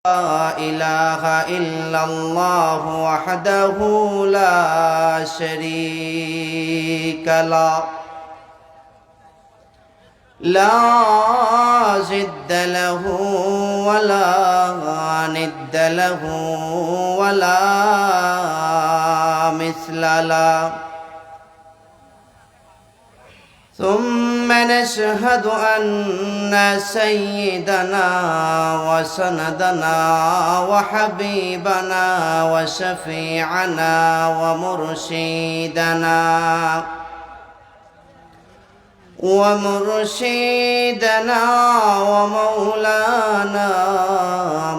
لا إله إلا الله وحده لا شريك له لا ضد له ولا ند له ولا مثل له ثم نشهد أن سيدنا وسندنا وحبيبنا وشفيعنا ومرشدنا ومولانا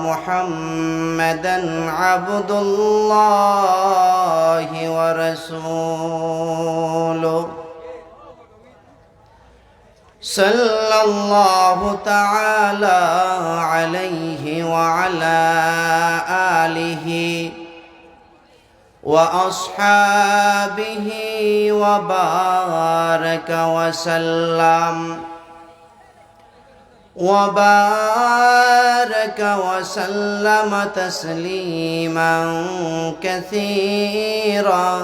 محمدا عبد الله ورسوله صلى الله تعالى عليه وعلى آله وأصحابه وبارك وسلم تسليما كثيرا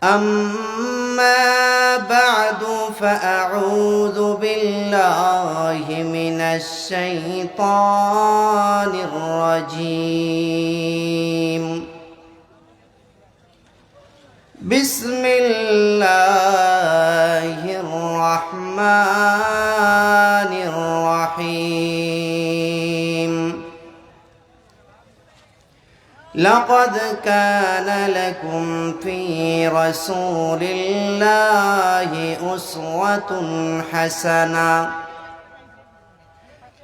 أما بعد فأعوذ بالله من الشيطان الرجيم بسم الله الرحمن الرحيم لقد كان لكم في رسول الله أسوة حسنة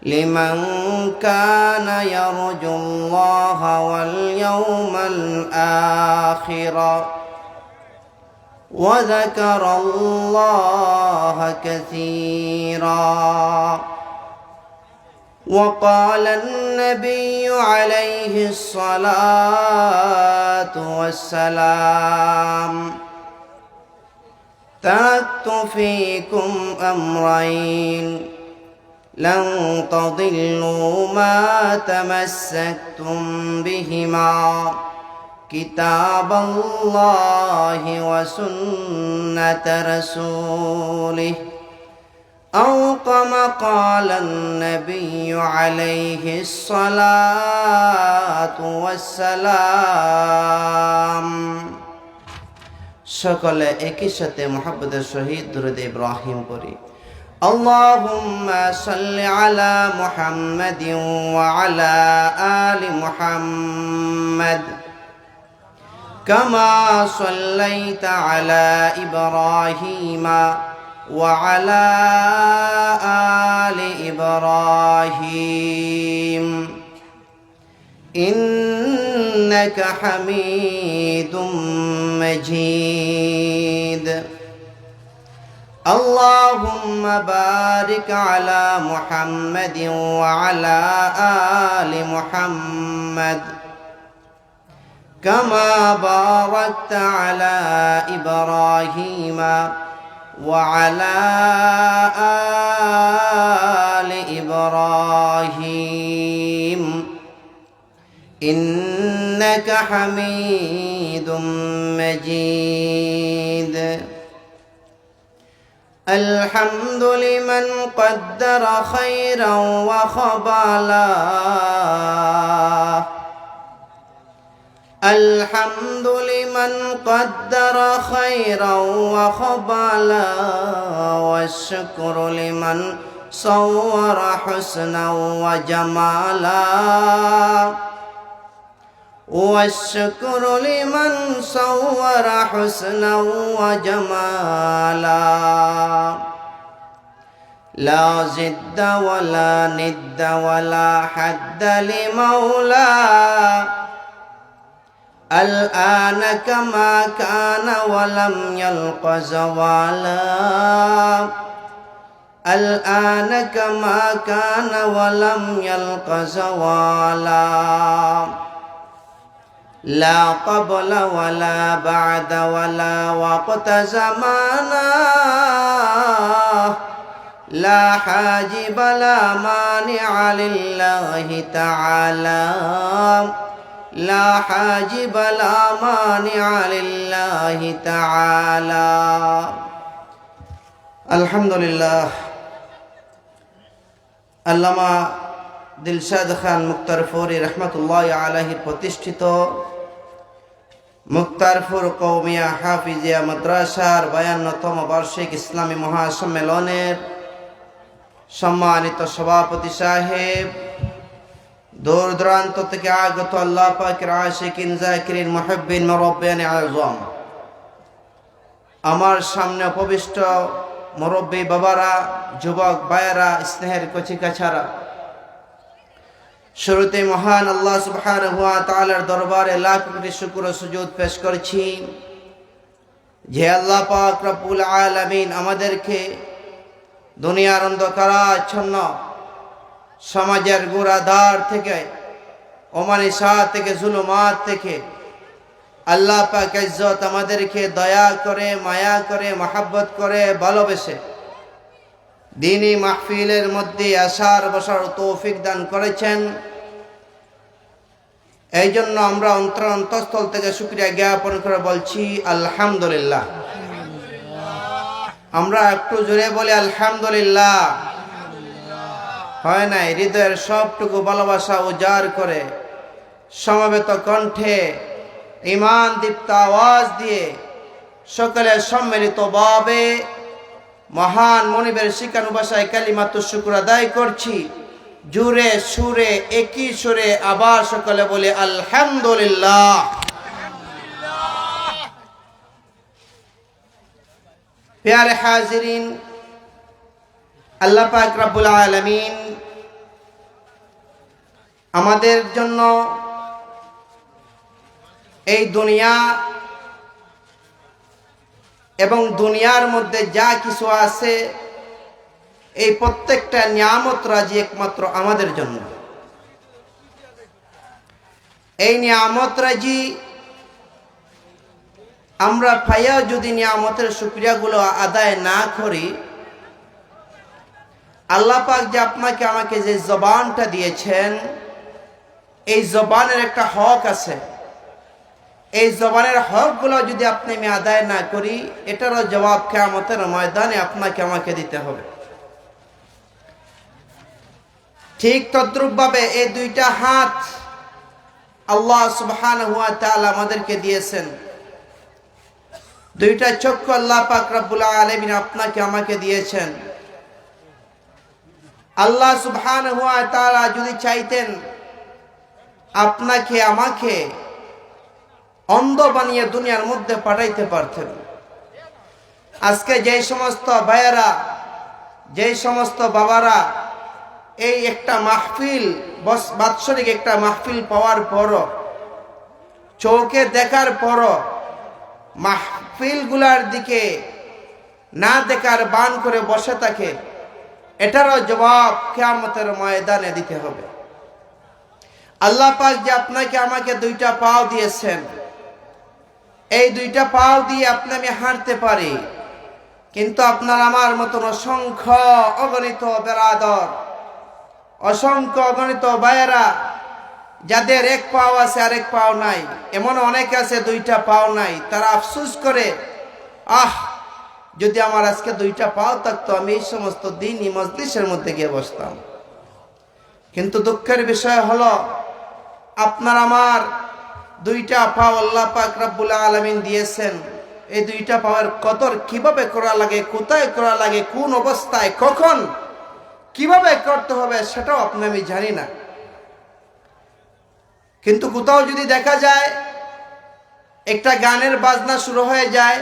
لمن كان يرجو الله واليوم الآخر وذكر الله كثيرا وقال النبي عليه الصلاة والسلام تركت فيكم أمرين لن تضلوا ما تمسكتم بهما كتاب الله وسنة رسوله أو كما قال النبي عليه الصلاة والسلام সকলে একই সাথে মুহাব্বতের সহিত দুরূদ ইব্রাহিম পড়ি اللهم صل على محمد وعلى آل محمد كما صليت على إبراهيم وعلى آل إبراهيم إنك حميد مجيد اللهم بارك على محمد وعلى آل محمد كما باركت على إبراهيم وعلى آل إبراهيم إنك حميد مجيد الحمد لمن قدر خيرا وخبالا الحمد لمن قدر خيرا وخبالا والشكر لمن صور حسنا وجمالا والشكر لمن صور حسنا وجمالا لا ضد ولا ند ولا حد لمولى الآن كما كان ولم يلق زوالا الآن كما كان ولم يلق زوالا لا قبل ولا بعد ولا وقت زمانا লা হাজিব লা মানিআ লিল্লাহি তাআলা লা হাজিব লা মানিআ লিল্লাহি তাআলা। আলহামদুলিল্লাহ। আল্লামা দিলশাদ খান মুক্তারফুরি রহমতুল্লাহ আলাইহি প্রতিষ্ঠিত মুক্তারফুর কওমিয়া হাফিজিয়া মাদ্রাসার 52তম বার্ষিক ইসলামী মহাসম্মেলনের সম্মানিত সভাপতি সাহেব, দূর দূরান্ত থেকে আগত আল্লাহ পাকের আশিকিন জাকিরিন মুহিব্বিন মুরব্বিয়ানে আযম, আমার সামনে উপবিষ্ট মুরব্বী বাবারা, যুবক ভাইয়েরা, স্নেহের কচিকাছারা, শুরুতে মহান আল্লাহ সুবহানাহু ওয়া তাআলার দরবারে লাখ কোটি শুকর ও সুজুদ পেশ করছি যে আল্লাহ পাক রব্বুল আলামিন আমাদেরকে দুনিয়ার অন্ধকারাচ্ছন্ন সমাজের গুড়াধার থেকে, অমানিসাত থেকে, জুলুমাত থেকে আল্লাহ পাক ইজ্জত আমাদেরকে দয়া করে, মায়া করে, মহব্বত করে, ভালোবেসে দ্বীনি মাহফিলের মধ্যে আসার বসার তৌফিক দান করেছেন। এই জন্য আমরা অন্তঃস্থল থেকে শুকরিয়া জ্ঞাপন করে বলছি আলহামদুলিল্লাহ। আমরা একটু জোরে বলি আলহামদুলিল্লাহ। হয় নাই? হৃদয়ের সবটুকু ভালোবাসা উজাড় করে সমবেত কণ্ঠে ঈমান দীপ্ত আওয়াজ দিয়ে সকলে সম্মিলিত ভাবে মহান মনিবের শিখানো ভাষায় কালিমাতুশ শুকর আদায় করছি। জুরে সুরে একই সুরে আবার সকলে বলে আলহামদুলিল্লাহ। প্যারে হাজিরিন, আল্লাহ পাক রব্বুল আলামিন আমাদের জন্য এই দুনিয়া এবং দুনিয়ার মধ্যে যা কিছু আছে এই প্রত্যেকটা নিয়ামত রাজি একমাত্র আমাদের জন্য। এই নিয়ামত রাজি আমরা পাইয়া যদি নিয়ামতের শুকরিয়াগুলো আদায় না করি, আল্লাহ পাক যে আপনাকে আমাকে যে জবানটা দিয়েছেন, এই জবানের একটা হক আছে। এই জবানের হকগুলো যদি আপনি আমি আদায় না করি, এটারও জবাব কিয়ামতের ময়দানে আপনাকে আমাকে দিতে হবে। ঠিক তদ্রূপভাবে এই দুইটা হাত আল্লাহ সুবহানাহু ওয়া তাআলা আমাদেরকে দিয়েছেন। দুইটা চক্ষু আল্লাহ পাক রব্বুল আলামিন আপনাকে আমাকে দিয়েছেন। আল্লাহ সুবহানাহু ওয়া তাআলা যদি চাইতেন আপনাকে আমাকে অন্ধ বানিয়ে দুনিয়ার মধ্যে পাঠাইতে পারতেন। আজকে যেই সমস্ত ভাইয়েরা, যেই সমস্ত বাবারা এই একটা মাহফিল, বাৎসরিক একটা মাহফিল পাওয়ার পরও, চোখে দেখার পরও মাহফিলগুলার দিকে না দেখার বান করে বসে থাকে, এটারও জবাব কিয়ামতের ময়দানে দিতে হবে। আল্লাহ পাক যে আপনাকে আমাকে দুইটা পাও দিয়েছেন, এই দুইটা পাও দিয়ে আপনি আমি হাঁটতে পারি, কিন্তু আপনার আমার মতন অসংখ্য অগণিত বেরাদর, অসংখ্য অগণিত ভাইয়েরা যাদের এক পাও আছে আর এক পাও নাই, এমন অনেক আছে দুইটা পাও নাই। তারা আফসোস করে, যদি আমার আজকে দুইটা পাও থাকতো আমি এই সমস্ত দ্বীনি মজলিসের মধ্যে গিয়ে বসতাম। কিন্তু দুঃখের বিষয় হলো আপনার আমার দুইটা পাও আল্লাহ পাক রব্বুল আলামিন দিয়েছেন। এই দুইটা পাওয়ার কদর কিভাবে করা লাগে, কোথায় করা লাগে, কোন অবস্থায়, কখন, কিভাবে করতে হবে সেটাও আপনি আমি জানি না। কিন্তু কোথাও যদি দেখা যায় একটা গানের বাজনা শুরু হয়ে যায়,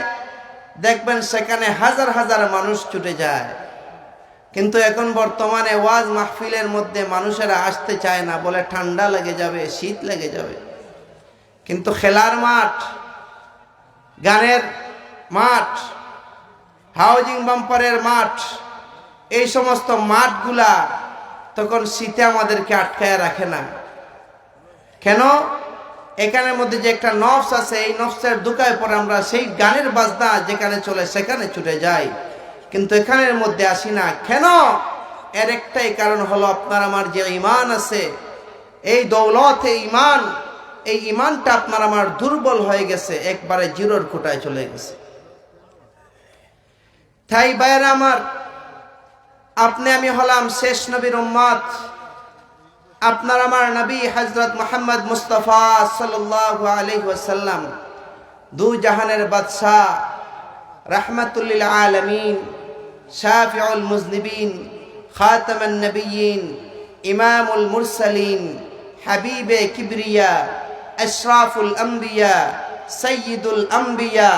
দেখবেন সেখানে হাজার হাজার মানুষ ছুটে যায়। কিন্তু এখন বর্তমানে ওয়াজ মাহফিলের মধ্যে মানুষেরা আসতে চায় না, বলে ঠান্ডা লেগে যাবে, শীত লেগে যাবে। কিন্তু খেলার মাঠ, গানের মাঠ, হাউজিং বাম্পারের মাঠ, এই সমস্ত মাঠগুলা তখন শীতে আমাদেরকে আটকায় রাখে না। কেন? এখানের মধ্যে যে একটা নফস আছে, এই নফসের দুকায় পরে আমরা সেই গানের বাজনা যেখানে চলে সেখানে ছুটে যাই। কিন্তু এখানের মধ্যে আসি না কেন? এর একটাই কারণ হলো আপনার আমার যে ঈমান আছে, এই দৌলত, এই ঈমানটা আপনার আমার দুর্বল হয়ে গেছে, একবারে জিরোর কোটায় চলে গেছে। তাই ভাইয়েরা আমার, আপনি আমি হলাম শেষ নবীর উম্মত। আপনার আমার নবী হযরত মুহাম্মদ মুস্তাফা সাল্লাল্লাহু আলাইহি ওয়াসাল্লাম দু জাহানের বাদশা, রাহমাতুল লিল আলামিন, শাফিউল মুজনিবিন, খাতামান নবিয়্যিন, ইমামুল মুরসালিন, হাবিবে কিবরিয়া, আশরাফুল আম্বিয়া, সাইয়্যিদুল আম্বিয়া,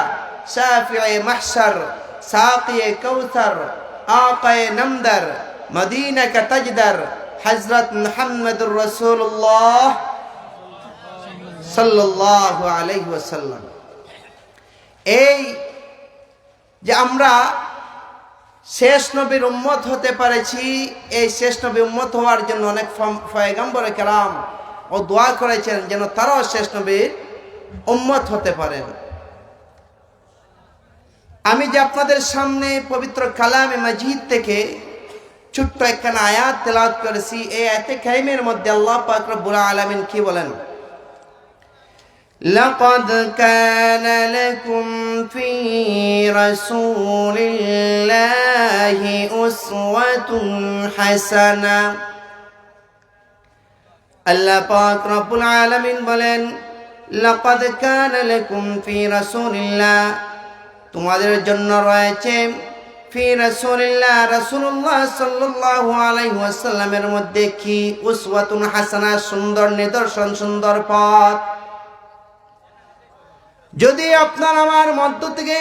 শাফিয়ে মাহশর, সাকিয়ে কাউসার, আকায়ে নামদার, মদিনা কা তাজদার, হযরত মুহাম্মদুর রাসূলুল্লাহ সাল্লাল্লাহু আলাইহি ওয়াসাল্লাম। এই যে আমরা শেষ নবীর উম্মত হতে পারেছি, এই শেষ নবীর উম্মত হওয়ার জন্য অনেক পয়গম্বরে কেরাম ও দোয়া করেছেন যেন তারাও শেষ নবীর উম্মত হতে পারেন। আমি যে আপনাদের সামনে পবিত্র কালামে মাজিদ থেকে ছোট্ট একখানা আয়াত তেলাওয়াত করেছি, এই আয়াতে কারিমের মধ্যে আল্লাহ পাক রব্বুল আলামিন কি বলেন? لقد كان لكم في رسول الله أسوة حسنة। আল্লাহ পাক রব্বুল আলামিন বলেন, لقد كان لكم في رسول الله, তোমাদের জন্য রয়েছে ফি রাসূলিল্লাহ, রাসূলুল্লাহ সাল্লাল্লাহু আলাইহি ওয়াসাল্লামের মধ্যে কি? উসওয়াতুন হাসানা, সুন্দর নিদর্শন, সুন্দর পথ। যদি আপনার আমার মধ্য থেকে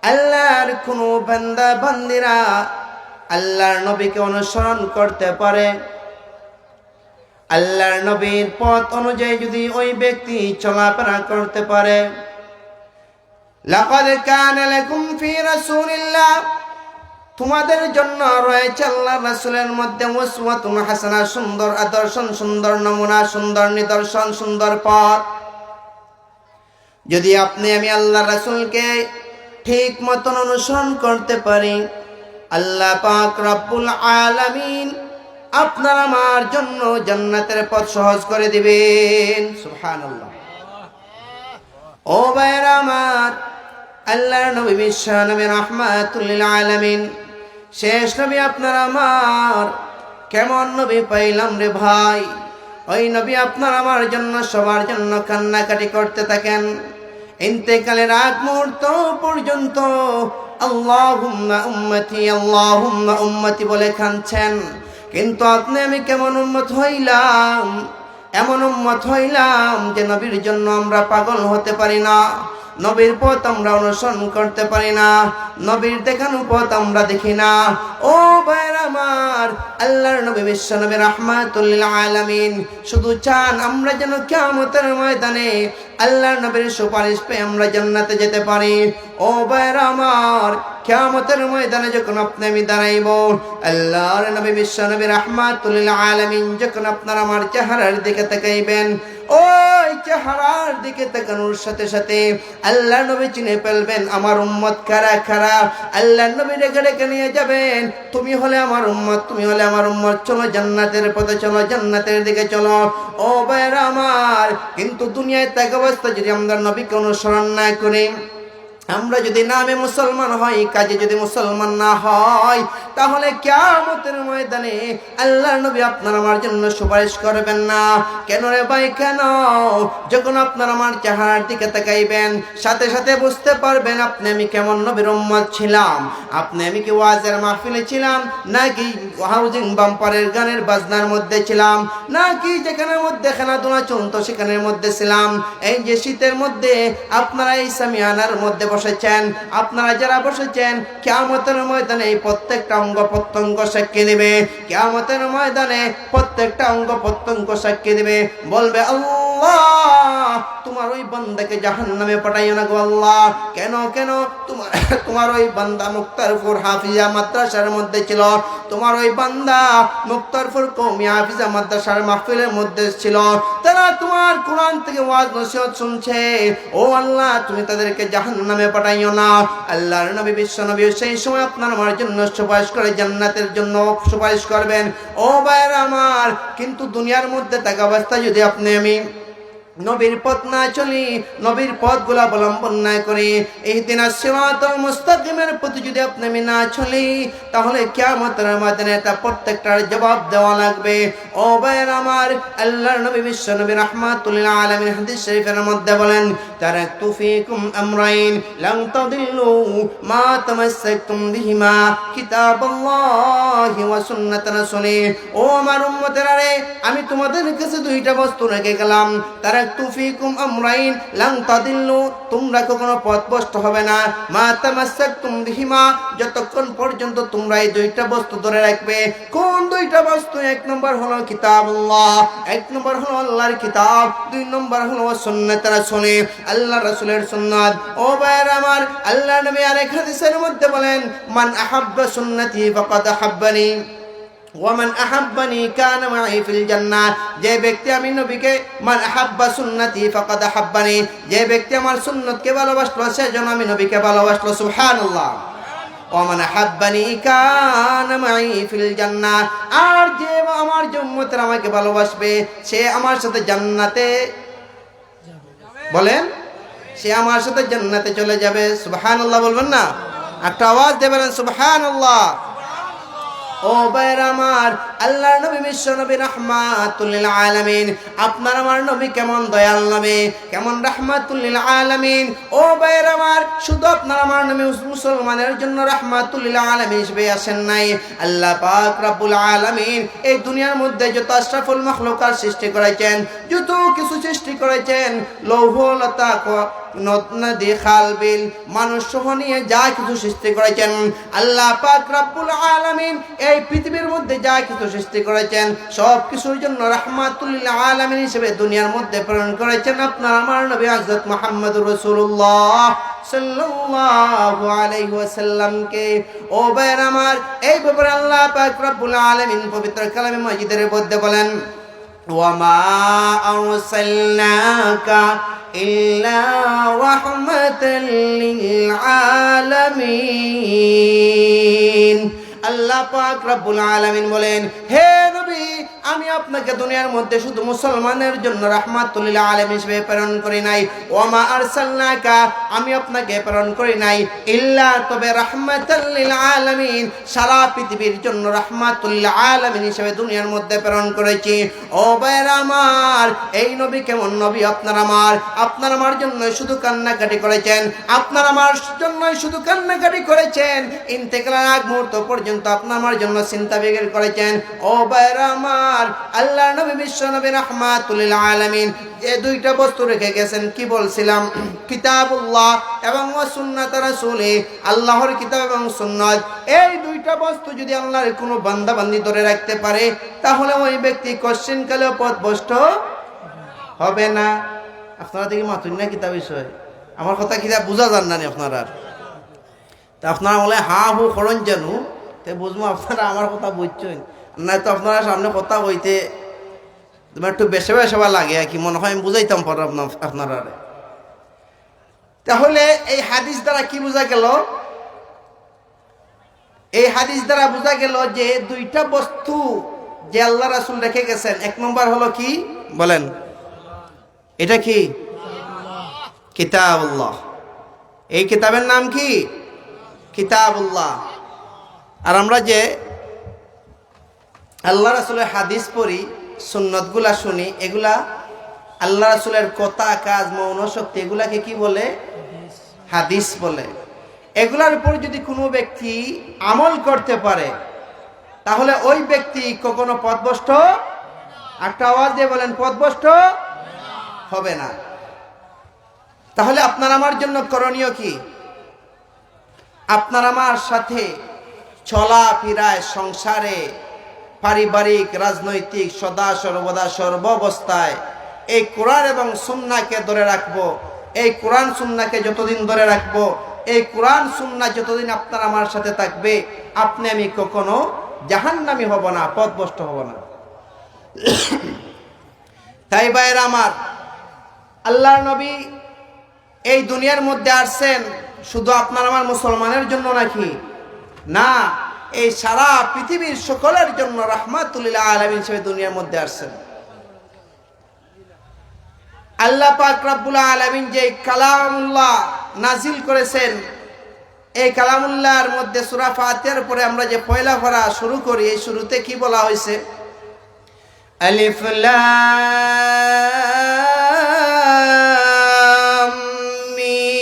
আল্লাহর কোনো বান্দা বান্দিরা আল্লাহর নবীকে অনুসরণ করতে পারে, আল্লাহর নবীর পথ অনুযায়ী যদি ওই ব্যক্তি চলাফেরা করতে পারে, লাকাদ কানা লাকুম ফি রাসূলিল্লাহ, তোমাদের জন্য রয়েছে আল্লাহর রাসূলের মধ্যে উসওয়াতুন হাসানা, সুন্দর আদর্শন, সুন্দর নমুনা, সুন্দর নিদর্শন, সুন্দর পথ। যদি আপনি আমি আল্লাহর রাসূলকে ঠিক মতন অনুসরণ করতে পারি, আল্লাহ পাক রব্বুল আলামিন আপনার আমার জন্য জান্নাতের পথ সহজ করে দিবেন। সুবহানাল্লাহ। ও ভাইরা আমার, আল্লাহর নবী বিশ্ব নবী রাহমাতুল লিল আলামিন, শেষ নবী আপনার আমার কেমন নবী পাইলাম রে ভাই। ওই নবী আপনার আমার জন্য, সবার জন্য কান্নাকাটি করতে থাকেন। ইন্তেকালের আগ মুহূর্ত পর্যন্ত আল্লাহুম্মা উম্মতি, আল্লাহুম্মা উম্মতি বলে কাঁদছেন। কিন্তু আপনি আমি কেমন উম্মত হইলাম, এমন উম্মত হইলাম যে নবীর জন্য আমরা পাগল হতে পারি না, নবীর পথ আমরা অনুসরণ করতে পারি না, নবীর দেখানো পথ আমরা দেখি না। ও ভাইরা আমার, আল্লাহর নবী বিশ্ব নবী রাহমাতুল লিল আলামিন শুধু চান আমরা যেন কিয়ামতের ময়দানে আল্লাহর নবীর সুপারিশ পেয়ে আমরা জান্নাতে যেতে পারি। ও ভাইরা আমার, কিয়ামতের ময়দানে যখন আপনি আমি দাঁড়াইব, আল্লাহর নবী বিশ্ব নবী রাহমাতুল লিল আলামিন যখন আপনার আমার চেহারার দিকে তাকাইবেন, ওই চেহারার দিকে তাকানোর সাথে সাথে আল্লাহ নবী চিনে ফেলবেন আমার উম্মত কারা কারা। আল্লাহ নবী রেখে রেখে নিয়ে যাবেন, তুমি হলে আমার উম্মত, তুমি হলে আমার উম্মত, চলো জান্নাতের পথে চলো, জান্নাতের দিকে চলো। ও ভাইরা আমার, কিন্তু দুনিয়ায় থাকা অবস্থা যদি আমরা নবীকে অনুসরণ না করি, আমরা যদি নামে মুসলমান হই, কাজে যদি মুসলমান না হয়, তাহলে কিয়ামতের ময়দানে আল্লাহর নবী আপনার আমার জন্য সুপারিশ করবেন না। কেন রে ভাই, কেন? যখন আপনার আমার চেহারার দিকে তাকাইবেন, সাথে সাথে বুঝতে পারবেন আপনি আমি কেমন নবীর উম্মত ছিলাম। আপনি আমি কি ওয়াজের মাহফিলে ছিলাম, নাকি হাউজিং বাম্পারের গানের বাজনার মধ্যে ছিলাম, নাকি যেখানের মধ্যে খেলাধুলা চলতো সেখানের মধ্যে ছিলাম। এই যে শীতের মধ্যে আপনারা এই সামিয়ানার মধ্যে বসেছেন, আপনারা যারা বসেছেন, কিয়ামতের ময়দানে এই প্রত্যেকটা অঙ্গ প্রত্যঙ্গ সাক্ষী দিবে। কিয়ামতের ময়দানে প্রত্যেকটা অঙ্গ প্রত্যঙ্গ সাক্ষী দিবে, বলবে আল্লাহ তোমার ওই বান্দাকে জাহান্নামে পাঠাইও না গো আল্লাহ। কেন কেন? তোমার ওই বান্দা মুক্তারপুর হাফিজা মাদ্রাসার মধ্যে ছিল, তোমার ওই বান্দা মুক্তারপুর কওমি হাফিজা মাদ্রাসার মাহফিলের মধ্যে ছিল, তারা তোমার কোরআন থেকে ওয়াজ নসিহত শুনছে, ও আল্লাহ তুমি তাদেরকে জাহান্নামে পাঠাইও না। আল্লাহর নবী বিশ্ব নবী সেই সময় আপনার আমার জন্য সুপারিশ করে জান্নাতের জন্য সুপারিশ করবেন। ও ভাইরা আমার, কিন্তু দুনিয়ার মধ্যে থাকা অবস্থায় যদি আপনি আমি নবীর পথ না চলি, নবীর পথগুলো অবলম্বন না করি, ইহদিনাস সিরাতাল মুস্তাকিমের প্রতি যদি আপনি আমি না চলি, তাহলে কিয়ামতের ময়দানে তা প্রত্যেকটার জবাব দেওয়া লাগবে। ও ভাইরা আমার, আল্লাহর নবী বিশ্ব নবী রাহমাতুল লিল আলামিন হাদিস শরীফের মধ্যে বলেন, তারাকতু ফীকুম আমরাইন লান তাদিল্লু মা তামাসসাকতুম বিহিমা কিতাবাল্লাহি ওয়া সুন্নাত রাসূলি। ও আমার উম্মতেরা রে, আমি তোমাদের কাছে দুইটা বস্তু রেখে গেলাম। তারাকতু ফীকুম আমরাইন লান তাদিল্লু, তোমরা কখনো পথভ্রষ্ট হবে না, মা তামাসসাকতুম বিহিমা, যতক্ষণ পর্যন্ত তোমরা এই দুইটা বস্তু ধরে রাখবে। কোন দুইটা বস্তু? এক নম্বর হলো কিতাবুল্লাহ, এক নম্বর হলো আল্লাহর কিতাব, দুই নম্বর হলো সুন্নাত রাসূলি, আল্লাহ রাসূলের সুন্নাত। ও ভাইরা আমার, আল্লাহ নবী আরেক হাদিসের মধ্যে বলেন, মান আহাব্বা সুন্নতি ফাকাদ আহাব্বানি ওয়ামান আহাব্বানি কানা মাই ফিল জান্নাহ। যে ব্যক্তি আমি নবীকে, মান আহাব্বা সুন্নতি ফাকাদ আহাব্বানি, যে ব্যক্তি আমার সুন্নতকে ভালোবাসলো সে যেন আমি নবীকে ভালোবাসলো। সুবহানাল্লাহ। ওয়ামান আহাব্বানি কানা মাই ফিল জান্নাহ, আর যে আমার উম্মতরা আমাকে ভালোবাসবে সে আমার সাথে জান্নাতে বলেন, সে আমার সাথে জান্নাতে চলে যাবে। সুবহানাল্লাহ বলবেন না? একটা আওয়াজ দেবেন সুবহানাল্লাহ। ও ভাইরা আমার, আল্লাহর নবী বিশ্ব নবী রাহমাতুল লিল আলামিন, আপনার আমার নবী কেমন দয়াল নবী, কেমন রাহমাতুল লিল আলামিন। ও ভাইরা আমার, শুধু আপনার আমার নবী মুসলমানের জন্য রাহমাতুল লিল আলামিন হিসেবে আসেন নাই। আল্লাহ পাক রব্বুল আলামিন এই দুনিয়ার মধ্যে যত আশরাফুল মাখলুকাত সৃষ্টি করেছেন, যত কিছু সৃষ্টি করেছেন, লৌহ লতা নদ নদী খাল বিল মানুষ সহ নিয়ে যা কিছু সৃষ্টি করেছেন, আল্লাহ পাক রব্বুল আলামিন এই পৃথিবীর মধ্যে যা কিছু সৃষ্টি করেছেন সব কিছুর জন্য রাহমাতুল লিল আলামিন হিসেবে দুনিয়ার মধ্যে প্রেরণ করেছেন আপনার আমার নবী হযরত মুহাম্মদুর রাসূলুল্লাহ সাল্লাল্লাহু আলাইহি ওয়াসাল্লামকে। ও ভাইরা আমার, এই ব্যাপারে আল্লাহ পাক রব্বুল আলামিন পবিত্র কালামে মাজিদের মধ্যে বলেন, ওয়ামা আরসালনাকা ইল্লা রাহমাতাল লিল আলামিন। আল্লাহ পাক রব্বুল আলামিন বলেন, হে নবী, আমি আপনাকে দুনিয়ার মধ্যে শুধু মুসলমানের জন্য রাহমাতুল লিল আলামিন হিসেবে প্রেরণ করি নাই। ওয়ামা আরসালনাকা, আমি আপনাকে প্রেরণ করি নাই ইল্লা, তবে রাহমাতাল লিল আলামিন, সারা পৃথিবীর জন্য রাহমাতুল লিল আলামিন হিসেবে দুনিয়ার মধ্যে প্রেরণ করেছি। ও ভাইরা আমার, এই নবী কেমন নবী? আপনার আমার জন্য শুধু কান্নাকাটি করেছেন, আপনার আমার জন্য শুধু কান্নাকাটি করেছেন, ইন্তেকালের আগ মুহূর্ত পর্যন্ত আপনার আমার জন্য চিন্তা বিগড় করেছেন। ও ভাইরা আমার, আল্লাহর নবী বিশ্ব নবী রাহমাতুল লিল আলামিন এই দুইটা বস্তু রেখে গেছেন, কি বলছিলাম? কিতাবুল্লাহ এবং সুন্নাত রাসূলি, আল্লাহর কিতাব এবং সুন্নাত। এই দুইটা বস্তু যদি আল্লাহর কোনো বান্দা বান্দি ধরে রাখতে পারে, তাহলে ওই ব্যক্তি কোশ্চিনকালে পথভ্রষ্ট হবে না। আপনারা দেখি মাতুন না কিতাব বিষয়, আমার কথা কিতাব বুঝা যান না আপনারা, তা আপনারা বলে হা হু খরণ জানু, তাই বুঝবো আপনারা আমার কথা বুঝছেন না। তো আপনারা সামনে কথা বইতে তোমার একটু বেশি বেশা লাগে আর কি, মনে হয় আমি বুঝাইতাম পরে আপনারা। তাহলে এই হাদিস দ্বারা কি বোঝা গেল? এই হাদিস দ্বারা বোঝা গেল যে দুইটা বস্তু যে আল্লাহ রাসূল রেখে গেছেন, এক নম্বর হলো কি বলেন? এটা কি? কিতাবুল্লাহ। এই কিতাবের নাম কি? কিতাবুল্লাহ। আর আমরা যে আল্লাহ রাসূলের হাদিস পড়ি, সুন্নতগুলা শুনি, এগুলা আল্লাহ রাসূলের কথা, কাজ, মৌন শক্তি, এগুলাকে কি বলে? হাদিস বলে। এগুলার উপর যদি কোনো ব্যক্তি আমল করতে পারে, তাহলে ওই ব্যক্তি কখনো পথভ্রষ্ট, একটা আওয়াজ দিয়ে বলেন, পথভ্রষ্ট হবে না। তাহলে আপনার আমার জন্য করণীয় কি? আপনার আমার সাথে চলাফেরায়, সংসারে, পারিবারিক, রাজনৈতিক, সদা সর্বদা সর্বাবস্থায় এই কোরআন এবং সুন্নাহকে ধরে রাখবো। এই কোরআন সুন্নাহকে যতদিন ধরে রাখবো, এই কোরআন সুন্নাহ যতদিন আপনার আমার সাথে থাকবে, আপনি আমি কখনো জাহান্নামী হব না, পথভ্রষ্ট হব না। তাই ভাইরা আমার, আল্লাহর নবী এই দুনিয়ার মধ্যে আসছেন শুধু আপনার আমার মুসলমানের জন্য নাকি? না, এই সারা পৃথিবীর সকলের জন্য রাহমাতুল লিল আলামিন হিসেবে দুনিয়ার মধ্যে আসছেন। আল্লাহ পাক রব্বুল আলামিন যে কালামুল্লাহ নাজিল করেছেন, এই কালামুল্লাহর মধ্যে সূরা ফাতিহার পরে আমরা যে পয়লা পড়া শুরু করি, এই শুরুতে কি বলা হয়েছে? আলিফ লাম মিম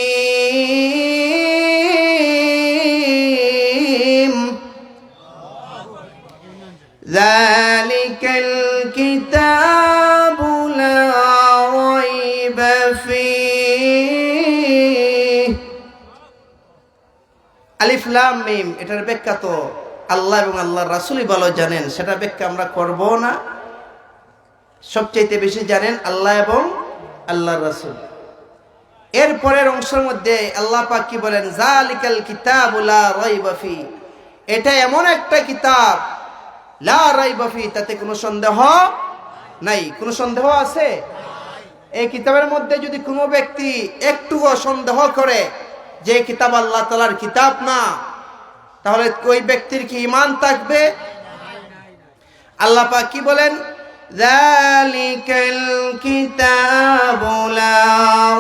যালিকাল কিতাবু লা রাইবা ফীহ। আলিফ লাম মিম, এটার ব্যাখ্যা তো আল্লাহ এবং আল্লাহর রাসূলই ভালো জানেন, সেটা ব্যাখ্যা আমরা করব না। সবচেয়ে বেশি জানেন আল্লাহ এবং আল্লাহর রাসূল। এর পরের অংশের মধ্যে আল্লাহ পাক কি বলেন? যালিকাল কিতাবু লা রাইবা ফী, এটা এমন একটা কিতাব, লা রাইবা ফী, তাতে কোনো সন্দেহ নাই। কোনো সন্দেহ আছে? এই কিতাবের মধ্যে যদি কোনো ব্যক্তি একটুও সন্দেহ করে যে কিতাব আল্লাহ তাআলার কিতাব না, তাহলে ওই ব্যক্তির কি ঈমান থাকবে? আল্লাহ পাক কি বলেন? যালিকাল কিতাবু লা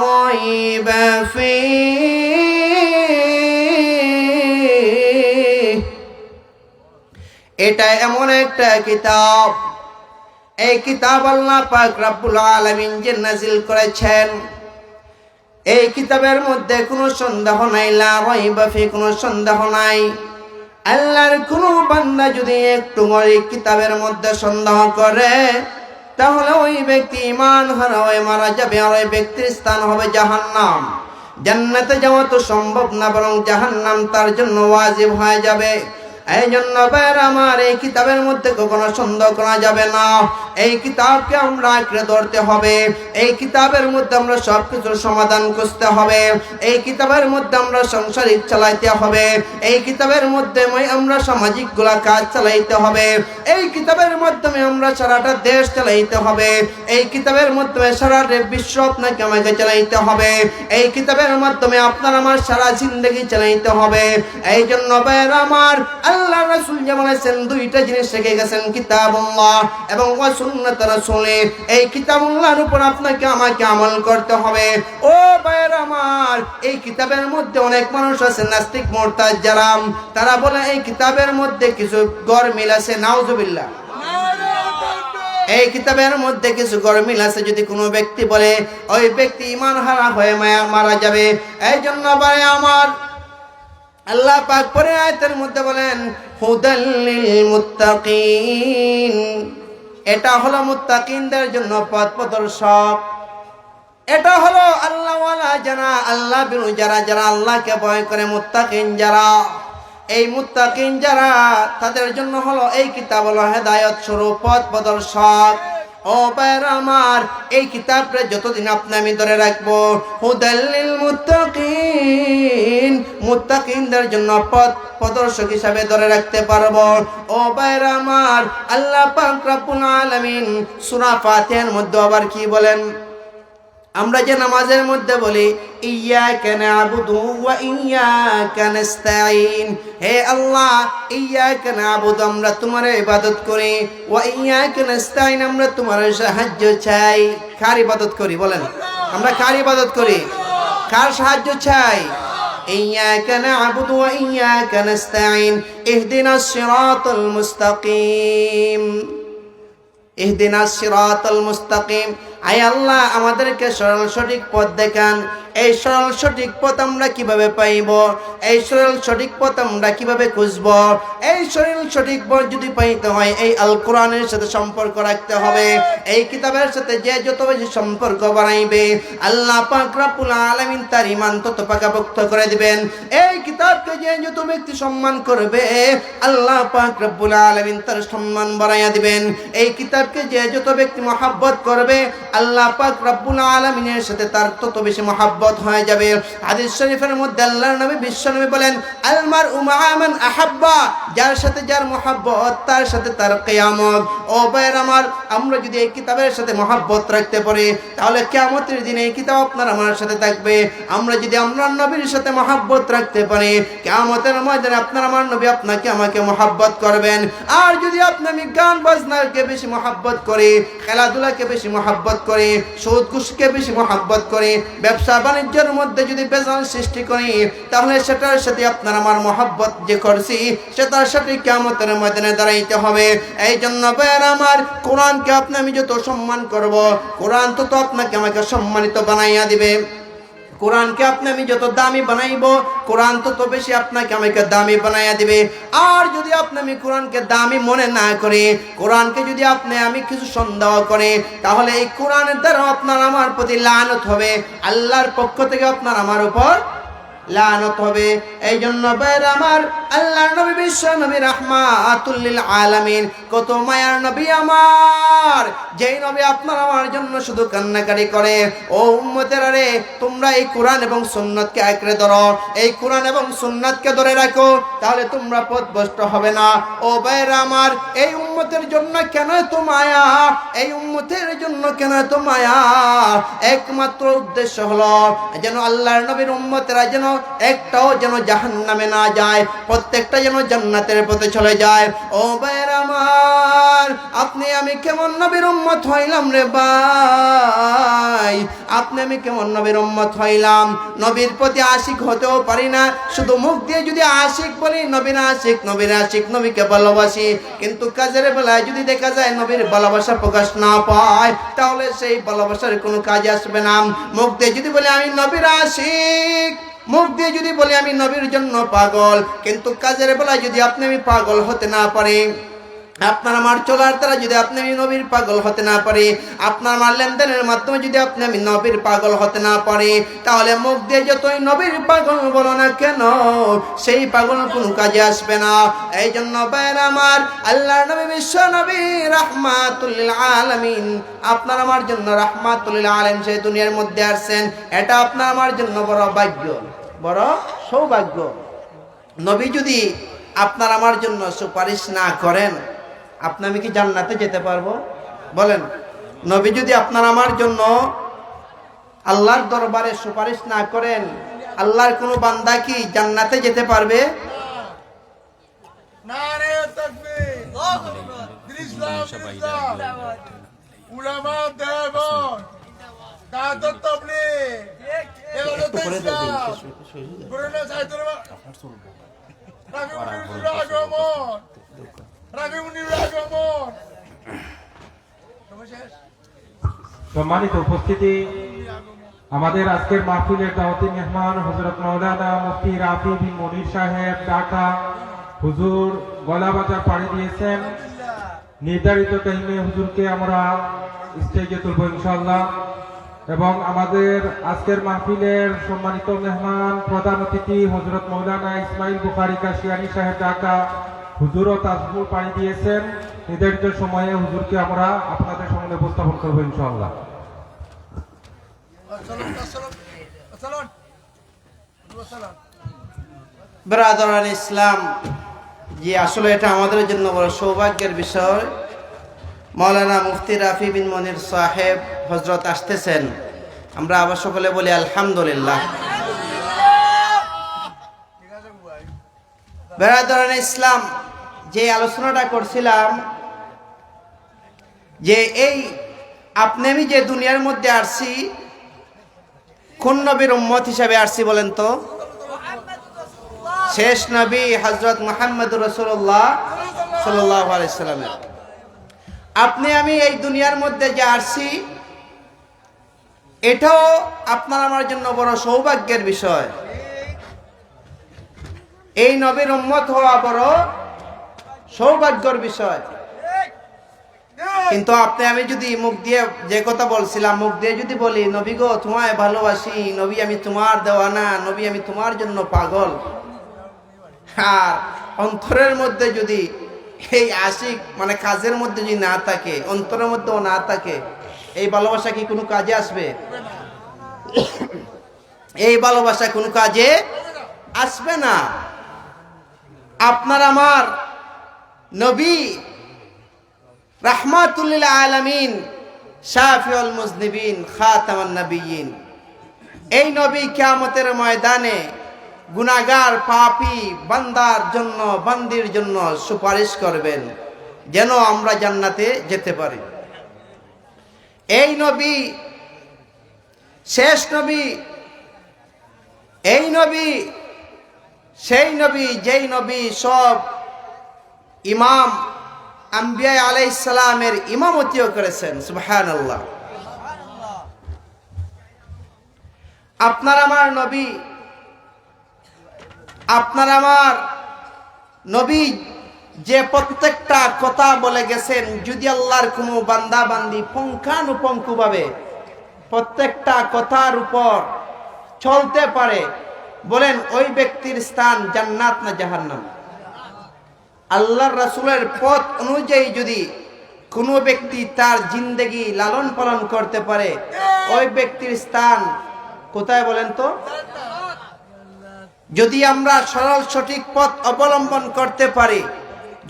রাইবা ফীহ, এটা এমন একটা কিতাব, এই কিতাব আল্লাহ পাক রব্বুল আলামিন যে নাজিল করেছেন, এই কিতাবের মধ্যে কোনো সন্দেহ নাই, লা রাইবা ফী, কোনো সন্দেহ নাই। আল্লাহর কোনো বান্দা যদি একটু এই কিতাবের মধ্যে সন্দেহ করে, তাহলে ওই ব্যক্তি ঈমান হারা হয়ে মারা যাবে, আর ওই ব্যক্তির স্থান হবে জাহান্নাম। জান্নাতে যাওয়া তো সম্ভব না, বরং জাহান্নাম তার জন্য ওয়াজিব হয়ে যাবে। এই জন্য ভাইরা আমার, এই কিতাবের মধ্যে কখনো সন্দেহ করা যাবে না। এই কিতাবকে আমরা আঁকড়ে ধরতে হবে। এই কিতাবের মধ্যে আমরা সবকিছুর সমাধান খুঁজতে হবে। এই কিতাবের মধ্যে আমরা সংসারিক চালাইতে হবে। এই কিতাবের মধ্যে আমরা সামাজিক গুলা কাজ চালাইতে হবে। এই কিতাবের মাধ্যমে আমরা সারাটা দেশ চালাইতে হবে। এই কিতাবের মাধ্যমে সারা বিশ্ব আপনাকে আমাকে চালাইতে হবে। এই কিতাবের মাধ্যমে আপনার আমার সারা জিন্দগি চালাইতে হবে। এই জন্য ভাইরা আমার, আল্লাহ রাসূল যেমন বলেছেন, দুইটা জিনিস রেখে গেছেন, কিতাবুল্লাহ এবং ওয়া সুন্নাত রাসূলের। এই কিতাবুল্লাহর উপর আপনাকে আমাকে আমল করতে হবে। ও ভাইরা আমার, এই কিতাবের মধ্যে অনেক মানুষ আছে নাস্তিক মুরতাদ যারা, তারা বলে এই কিতাবের মধ্যে কিছু গরমিল আছে। নাউজুবিল্লাহ। এই কিতাবের মধ্যে কিছু গরমিল আছে, যদি কোনো ব্যক্তি বলে, ওই ব্যক্তি ঈমান হারা হয়ে মারা যাবে। এই জন্য ভাই আমার, আল্লাহ পাক পরে আয়াতের মধ্যে বলেন, হুদাল লিল মুত্তাকিন, এটা হলো মুত্তাকিনদের জন্য পথ প্রদর্শক। এটা হলো আল্লাহওয়ালা যারা, আল্লাহ বিরু যারা, যারা আল্লাহকে ভয় করে, মুত্তাকিন যারা, এই মুত্তাকিন যারা, তাদের জন্য হলো এই কিতাব হলো হেদায়েত স্বরূপ, পথ প্রদর্শক। ও ভাইরা আমার, এই কিতাবটা যতদিন আপনি আমি ধরে রাখবো, হুদাল লিল মুত্তাকিন, মুত্তাকিনদের জন্য পথ প্রদর্শক হিসাবে ধরে রাখতে পারবো। ও ভাইরা আমার, আল্লাহ পাক রব্বুল আলামিন সূরা ফাতিহার মধ্যে আবার কি বলেন? আমরা যে নামাজের মধ্যে বলি, ইয়্যাকা না'বুদু ওয়া ইয়্যাকা নাস্তাঈন, হে আল্লাহ, ইয়্যাকা না'বুদু, আমরা তোমার ইবাদত করি, ওয়া ইয়্যাকা নাস্তাঈন, আমরা তোমার সাহায্য চাই। কার ইবাদত করি বলেন? আমরা কার ইবাদত করি? কার সাহায্য চাই? ইয়্যাকা না'বুদু ওয়া ইয়্যাকা নাস্তাঈন, ইহদিনাস সিরাতাল মুস্তাকিম, ইহদিনাস সিরাতাল মুস্তাকিম। আয় আল্লাহ, আমাদেরকে সরল সঠিক পথ দেখান। এই সরল সঠিক পথ আমরা কিভাবে পাইব? এই সরল সঠিক পথ আমরা কিভাবে খুঁজব? এই সরল সঠিক পথ যদি পাইতে হয়, এই আল কোরআনের সাথে সম্পর্ক রাখতে হবে। এই কিতাবের সাথে যে যত বেশি সম্পর্ক বাড়াইবে, আল্লাহ পাক রব্বুল আলামিন তার ঈমান তত পাকাপোক্ত করে দিবেন। এই কিতাবকে যে যত ব্যক্তি সম্মান করবে, আল্লাহ পাক রব্বুল আলামিন তার সম্মান বাড়াইয়া দিবেন। এই কিতাবকে যে যত ব্যক্তি মহব্বত করবে, আল্লাহ পাক রব্বুল আলামিনের সাথে তার তত বেশি মহব্বত হয়ে যাবে। হাদিস শরীফের মধ্যে আল্লাহর নবী বিশ্বনবী বলেন, আল মারউ মা'a মান আহাব্বা, যার সাথে যার মহব্বত তার সাথে তার কিয়ামত। ও ভাইয়ের আমার, আমরা যদি এই কিতাবের সাথে মহব্বত রাখতে পারি তাহলে কিয়ামতের দিনে এই কিতাব আপনার আমার সাথে থাকবে। আমরা যদি আমরা নবীর সাথে মহব্বত রাখতে পারি, কিয়ামতের ময়দানে আপনার আমার নবী আপনাকে আমাকে মহব্বত করবেন। আর যদি আপনি আমি গান বাজনাকে বেশি মহব্বত করি, খেলাধুলাকে বেশি মহব্বত করি, সুদ ঘুষকে বেশি মহব্বত করি, ব্যবসা বাণিজ্যের মধ্যে যদি বেজাল সৃষ্টি করি, তাহলে সেটার সাথে আপনার আমার মহব্বত যে করছি সেটার সাথে কিয়ামতের ময়দানে দাঁড়াইতে হবে। এই জন্য ভাইয়ের আমার, কোরআনকে আপনি আমি যত সম্মান করব, কোরআন তত আপনাকে আমাকে সম্মানিত বানাইয়া দিবে। কোরআনকে আপনি আমি যত দামি বানাইব, কোরআন তত বেশি আপনাকে আমাকে দামি বানাইয়া দিবে। আর যদি আপনি আমি কোরআনকে দামি মনে না করি, কোরআনকে যদি আপনি আমি কিছু সন্দেহ করে, তাহলে এই কোরআনের দ্বারা আপনার আমার প্রতি লানত হবে, আল্লাহর পক্ষ থেকে আপনার আমার উপর লানত হবে। এই জন্য ভাইয়ের আমার, আল্লাহর নবী বিশ্ব নবী রাহমাতুল লিল আলামিন, কত মায়ার নবী আমার, যেই নবী আপনার আমার জন্য শুধু কান্নাকারি করে। ও উম্মতেরা রে, তোমরা এই কোরআন এবং সুন্নাতকে আঁকড়ে ধরো, এই কোরআন এবং সুন্নাতকে ধরে রাখো, তাহলে তোমরা পথভ্রষ্ট হবে না। ও ভাইয়ের আমার, এই উম্মতের জন্য কেন এত মায়া, এই উম্মতের জন্য কেন এত মায়া? একমাত্র উদ্দেশ্য হলো যেন আল্লাহর নবীর উম্মতেরা যেন একটাও যেন জাহান্নামে না যায়, প্রত্যেকটা যেন জান্নাতের পথে চলে যায়। ও ভাইয়ের আমার, আপনি আমি কেমন নবীর উম্মত হইলাম রে ভাই, আপনি আমি কেমন নবীর উম্মত হইলাম? নবীর প্রতি আশিক হতেও পারি না, শুধু মুখ দিয়ে যদি আশিক বলি নবীর আশিক, নবীর আশিক, নবীকে ভালোবাসি, কিন্তু কাজের বেলায় যদি দেখা যায় নবীর ভালোবাসা প্রকাশ না পায়, তাহলে সেই ভালোবাসার কোনো কাজ আসবে না। মুখ দিয়ে যদি বলি আমি নবীর আশিক, মুখ দিয়ে যদি বলি আমি নবীর জন্য পাগল, কিন্তু কাজের বেলায় যদি আপনি আমি পাগল হতে না পারি, আপনার আমার চলার দ্বারা যদি আপনি আমি নবীর পাগল হতে না পারি, আপনার আমার লেনদেনের মাধ্যমে যদি আপনি আমি নবীর পাগল হতে না পারি, তাহলে মুখ দিয়ে যতই নবীর পাগল বলো না কেন, সেই পাগল কোনো কাজে আসবে না। এই জন্য ভাইয়েরা আমার, আল্লাহর নবী বিশ্ব নবী রাহমাতুল লিল আলামিন, আপনার আমার জন্য রাহমাতুল লিল আলামিন সেই দুনিয়ার মধ্যে আসছেন, এটা আপনার আমার জন্য বড় ভাগ্য, বড় সৌভাগ্য। নবী যদি আপনার আমার জন্য সুপারিশ না করেন, আপনি আমি কি জান্নাতে যেতে পারবো? বলেন, নবী যদি আপনার আমার জন্য আল্লাহর দরবারে সুপারিশ না করেন, আল্লাহর কোনো বান্দা কি জান্নাতে যেতে পারবে? নারে তাকবীর, ইসলাম, উলামা দেওবন, দাওয়াত তাবলীগ, এলাকাত ইসলাম, পুরনো সাইদুর সম্মানিত উপস্থিতি, আমাদের আজকের মাহফিলের দাওয়াতি মেহমান হযরত মাওলানা মুফতি রাফি বিন মনির সাহেব ঢাকা হুজুর গলাবাজার পাড়ি দিয়েছেন। নির্ধারিত টাইমে হুজুরকে আমরা স্টেজে তুলব ইনশাআল্লাহ। এবং আমাদের আজকের মাহফিলের সম্মানিত মেহমান প্রধান অতিথি হযরত মাওলানা ইসমাইল বুখারী কাশিয়ানী সাহেব ঢাকা হুজুরও তাজপুর পাড়ি দিয়েছেন। নির্ধারিত সময়ে হুজুরকে আমরা আপনাদের সামনে উপস্থাপন করব ইনশাআল্লাহ। ব্রাদারান ইসলাম, যে আসলে এটা আমাদের জন্য বড় সৌভাগ্যের বিষয়। মাওলানা মুফতি রাফি বিন মনির সাহেব হযরত আসতেছেন, আমরা আবার সকলে বলি আলহামদুলিল্লাহ। ব্রাদারান ইসলাম, যে আলোচনাটা করছিলাম যে এই আপনি আমি যে দুনিয়ার মধ্যে আসছি, কোন নবীর উম্মত হিসাবে আসছি বলেন তো? শেষ নবী হযরত মুহাম্মদুর রাসূলুল্লাহ সাল্লাল্লাহু আলাইহি সাল্লামের। আপনি আমি এই দুনিয়ার মধ্যে যে আসছি, এটাও আপনার আমার জন্য বড় সৌভাগ্যের বিষয়। এই নবীর উম্মত হওয়া বড় সৌভাগ্যের বিষয়। কিন্তু আপনি আমি যদি মুখ দিয়ে যে কথা বলছিলাম, মুখ দিয়ে যদি বলি নবী গো তোমায় ভালোবাসি, নবী আমি তোমার দেওয়ানা, নবী আমি তোমার জন্য পাগল, আর অন্তরের মধ্যে যদি এই আশিক মানে কাজের মধ্যে যদি না থাকে, অন্তরের মধ্যেও না থাকে, এই ভালোবাসা কি কোনো কাজে আসবে? এই ভালোবাসা কোনো কাজে আসবে না। আপনার আমার নবী রাহমাতুল লিল আলামিন, শাফিউল মুজনিবিন, খাতামান নবিয়্যিন, এই নবী কিয়ামতের ময়দানে গুনাহগার পাপী বান্দার জন্য, বান্দির জন্য সুপারিশ করবেন যেন আমরা জান্নাতে যেতে পারি। এই নবী শেষ নবী, এই নবী সেই নবী যেই নবী সব ইমাম আম্বিয়া আলাইহিস সালামের ইমামতিও করেছেন। সুবহানাল্লাহ। আপনার আমার নবী, আপনার আমার নবী যে প্রত্যেকটা কথা বলে গেছেন, যদি আল্লাহর কোনো বান্দা বান্দি পুঙ্খানুপুঙ্খভাবে প্রত্যেকটা কথার উপর চলতে পারে, বলেন ওই ব্যক্তির স্থান জান্নাত না জাহান্নাম? আল্লাহর রাসূলের পথ অনুযায়ী যদি কোনো ব্যক্তি তার জিন্দেগি লালন পালন করতে পারে, ওই ব্যক্তির স্থান কোথায় বলেন তো? যদি আমরা সরল সঠিক পথ অবলম্বন করতে পারি,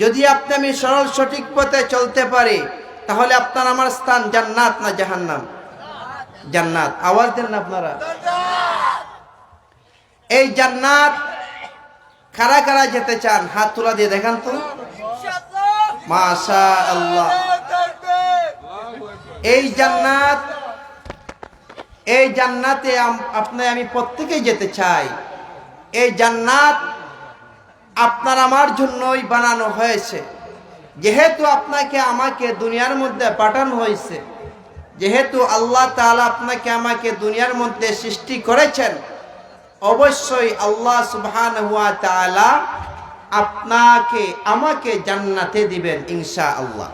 যদি আপনি আমি সরল সঠিক পথে চলতে পারি, তাহলে আপনার আমার স্থান জান্নাত না জাহান্নাম? জান্নাত। আওয়াজ দেন না আপনারা। এই জান্নাত কারা কারা যেতে চান? হাত তুলা দিয়ে দেখান তো। মাশাআল্লাহ। এই জান্নাত, এই জান্নাতে আপনি আমি প্রত্যেকেই যেতে চাই। এই জান্নাত আপনার আমার জন্যই বানানো হয়েছে। যেহেতু আপনাকে আমাকে দুনিয়ার মধ্যে পাঠানো হয়েছে, যেহেতু আল্লাহ তাআলা আপনাকে আমাকে দুনিয়ার মধ্যে সৃষ্টি করেছেন, অবশ্যই আল্লাহ সুবহানাহু ওয়া তাআলা আপনাকে আমাকে জান্নাতে দিবেন ইনশাআল্লাহ।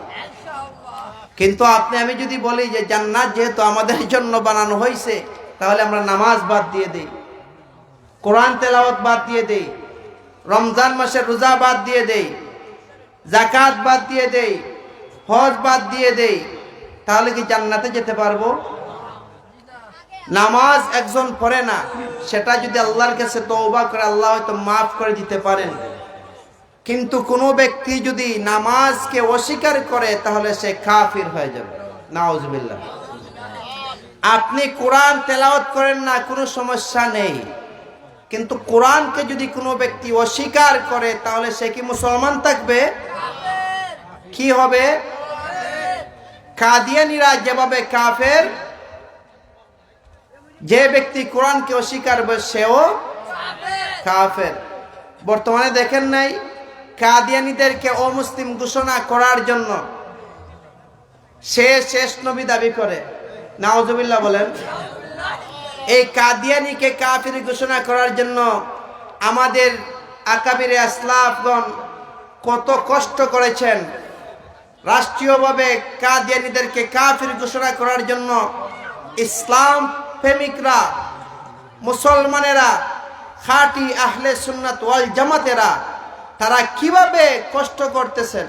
কিন্তু আপনি আমি যদি বলি যে জান্নাত যেহেতু আমাদের জন্য বানানো হয়েছে, তাহলে আমরা নামাজ বাদ দিয়ে দেই, কোরআন তেলাওয়াত বাদ দিয়ে দেই, রমজান মাসের রোজা বাদ দিয়ে দেই, যাকাত বাদ দিয়ে দেই, হজ বাদ দিয়ে দেই, তাহলে কি জান্নাতে যেতে পারবো? নামাজ একজন পড়ে না, সেটা যদি আল্লাহর কাছে তওবা করে আল্লাহ হয়তো মাফ করে দিতে পারেন। কিন্তু কোনো ব্যক্তি যদি নামাজকে অস্বীকার করে, তাহলে সে কাফির হয়ে যাবে। নাউজুবিল্লাহ। আপনি কোরআন তেলাওয়াত করেন না, কোনো সমস্যা নেই, কিন্তু কোরআনকে যদি কোনো ব্যক্তি অস্বীকার করে, তাহলে সে কি মুসলমান থাকবে? কি হবে? কাদিয়ানীরা যেভাবে কাফের, যে ব্যক্তি কোরআনকে অস্বীকার করবে সেও কাফের। বর্তমানে দেখেন নাই, কাদিয়ানীদেরকে অমুসলিম ঘোষণা করার জন্য সে শেষ নবী দাবি করে। নাউজুবিল্লাহ বলেন। এই কাদিয়ানীকে কাফির ঘোষণা করার জন্য আমাদের আকাবিরে আসলাফগণ কত কষ্ট করেছেন। রাষ্ট্রীয়ভাবে কাদিয়ানীদেরকে কাফির ঘোষণা করার জন্য ইসলাম প্রেমিকরা, মুসলমানেরা, খাঁটি আহলে সুন্নাত ওয়াল জামাতেরা তারা কিভাবে কষ্ট করতেছেন।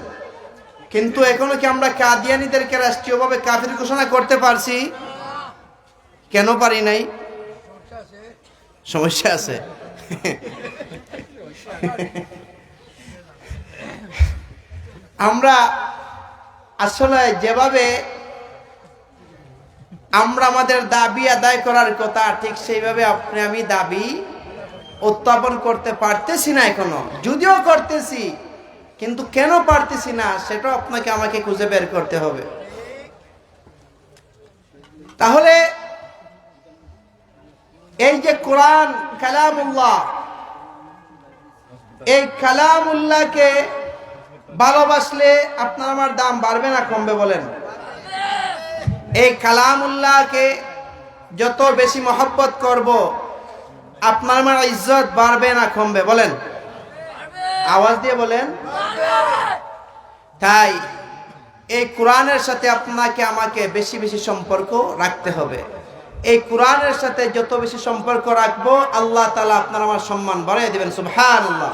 কিন্তু এখনো কি আমরা কাদিয়ানীদেরকে রাষ্ট্রীয়ভাবে কাফির ঘোষণা করতে পারছি? কেন পারি নাই? সমস্যা আছে। আমরা আসলে যেভাবে আমরা আমাদের দাবি আদায় করার কথা, ঠিক সেইভাবে আপনি আমি দাবি উত্থাপন করতে পারতেছি না এখনো। যদিও করতেছি, কিন্তু কেন পারতেছি না সেটা আপনাকে আমাকে খুঁজে বের করতে হবে। তাহলে এই যে কোরআন কালামুল্লাহ, এই কালামুল্লাহকে ভালোবাসলে আপনার আমার দাম বাড়বে না কমবে? বলেন। এই কালামুল্লাহকে যত বেশি মহব্বত করব, আপনার আমার ইজ্জত বাড়বে না কমবে? বলেন, আওয়াজ দিয়ে বলেন। তাই এই কোরআনের সাথে আপনাকে আমাকে বেশি বেশি সম্পর্ক রাখতে হবে। এই কোরআনের সাথে যত বেশি সম্পর্ক রাখবো, আল্লাহ তাআলা আপনার আমার সম্মান বাড়িয়ে দিবেন। সুবহানাল্লাহ।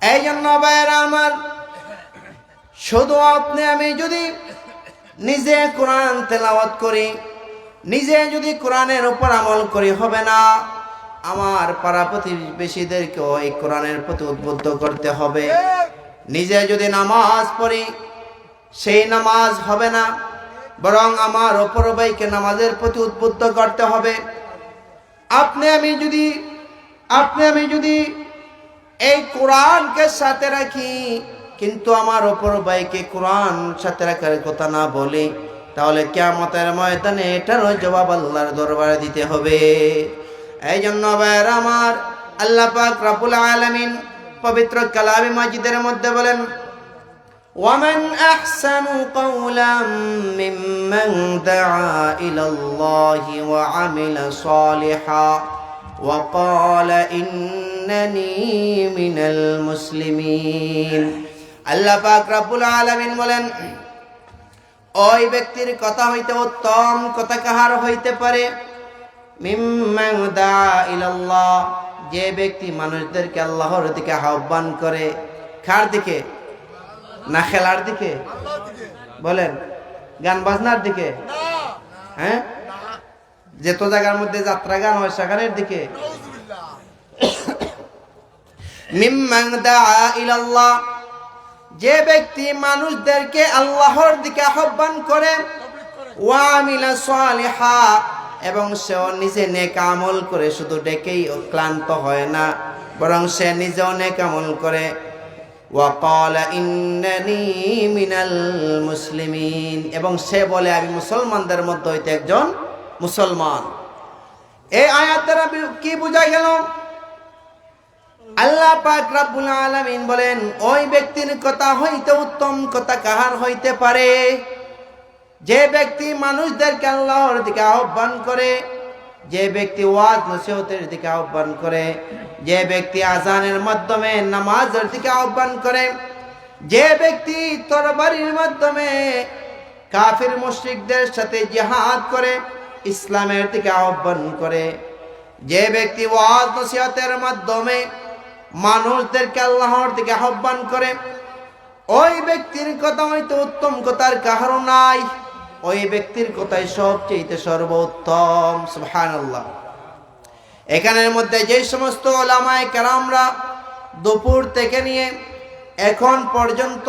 এই জন্য ভাইয়েরা আমার, শুধু আপনি আমি যদি নিজে কোরআন তেলাওয়াত করি, নিজে যদি কোরআনের উপর আমল করি হবে না, আমার পাড়া প্রতিবেশীদেরকেও এই কোরআনের প্রতি উদ্বুদ্ধ করতে হবে। নিজে যদি নামাজ পড়ি সেই নামাজ হবে না, বরং আমার অপর ভাইকে নামাজের প্রতি উদ্বুদ্ধ করতে হবে। আপনি আমি যদি এই কোরআনকে সাথে রাখি কিন্তু আমার অপর ভাইকে কোরআন সাথে রাখার কথা না বলি, তাহলে কিয়ামতের ময়দানে এটারও জবাব আল্লাহর দরবারে দিতে হবে। এই জন্য ভাইয়েরা আমার, আল্লাহ পাক রব্বুল আলামিন পবিত্র কালামে মাজিদের মধ্যে বলেন, ومن أحسن قولا ممن دعا إلى الله وعمل صالحا وقال إنني من المسلمين। আল্লাহ পাক রব্বুল আলামিন বলেন, ওই ব্যক্তির কথা হইতে উত্তম কথা কাহার হইতে পারে? মিম্মান দা ইলাল্লাহ, যে ব্যক্তি মানুষদেরকে আল্লাহর দিকে আহ্বান করে। কার দিকে? না খেলার দিকে? বলেন, গান বাজনার দিকে? হ্যাঁ, যেত জায়গার মধ্যে যাত্রা গান হয় সেখানের দিকে? মিম্মান দা ইলাল্লাহ, যে ব্যক্তি মানুষদেরকে আল্লাহর দিকে আহ্বান করে, ওয়া আমিলা সালিহা, এবং সেও নিজে নেক আমল করে, শুধু ডেকেই ক্লান্ত হয় না, বরং সে নিজেও নেক আমল করে। ওয়া ক্বালা ইন্নানি মিনাল মুসলিমিন, এবং সে বলে আমি মুসলমানদের মধ্যে হইতে একজন মুসলমান। এই আয়াত দ্বারা কি বোঝা গেল? আল্লাহ পাক রব্বুল আলামিন বলেন, ওই ব্যক্তির কথা হইতে উত্তম কথা কাহার হইতে পারে? যে ব্যক্তি মানুষদেরকে আল্লাহর দিকে আহ্বান করে, যে ব্যক্তি ওয়াজ নসিহতের দিকে আহ্বান করে, যে ব্যক্তি আজানের মাধ্যমে নামাজের দিকে আহ্বান করে, যে ব্যক্তি তরবারির মাধ্যমে কাফির মুশরিকদের সাথে জিহাদ করে ইসলামের দিকে আহ্বান করে, যে ব্যক্তি ওয়াজ নসিহতের মাধ্যমে মানুষদেরকে আল্লাহর দিকে আহ্বান করে, ওই ব্যক্তির কথা হয়তো উত্তম কথার কারণ নাই, ওই ব্যক্তির কথাই সবচেয়ে সর্বোত্তম। সুবহানাল্লাহ। এখানের মধ্যে যে সমস্ত উলামায়ে কেরামরা দুপুর থেকে নিয়ে এখন পর্যন্ত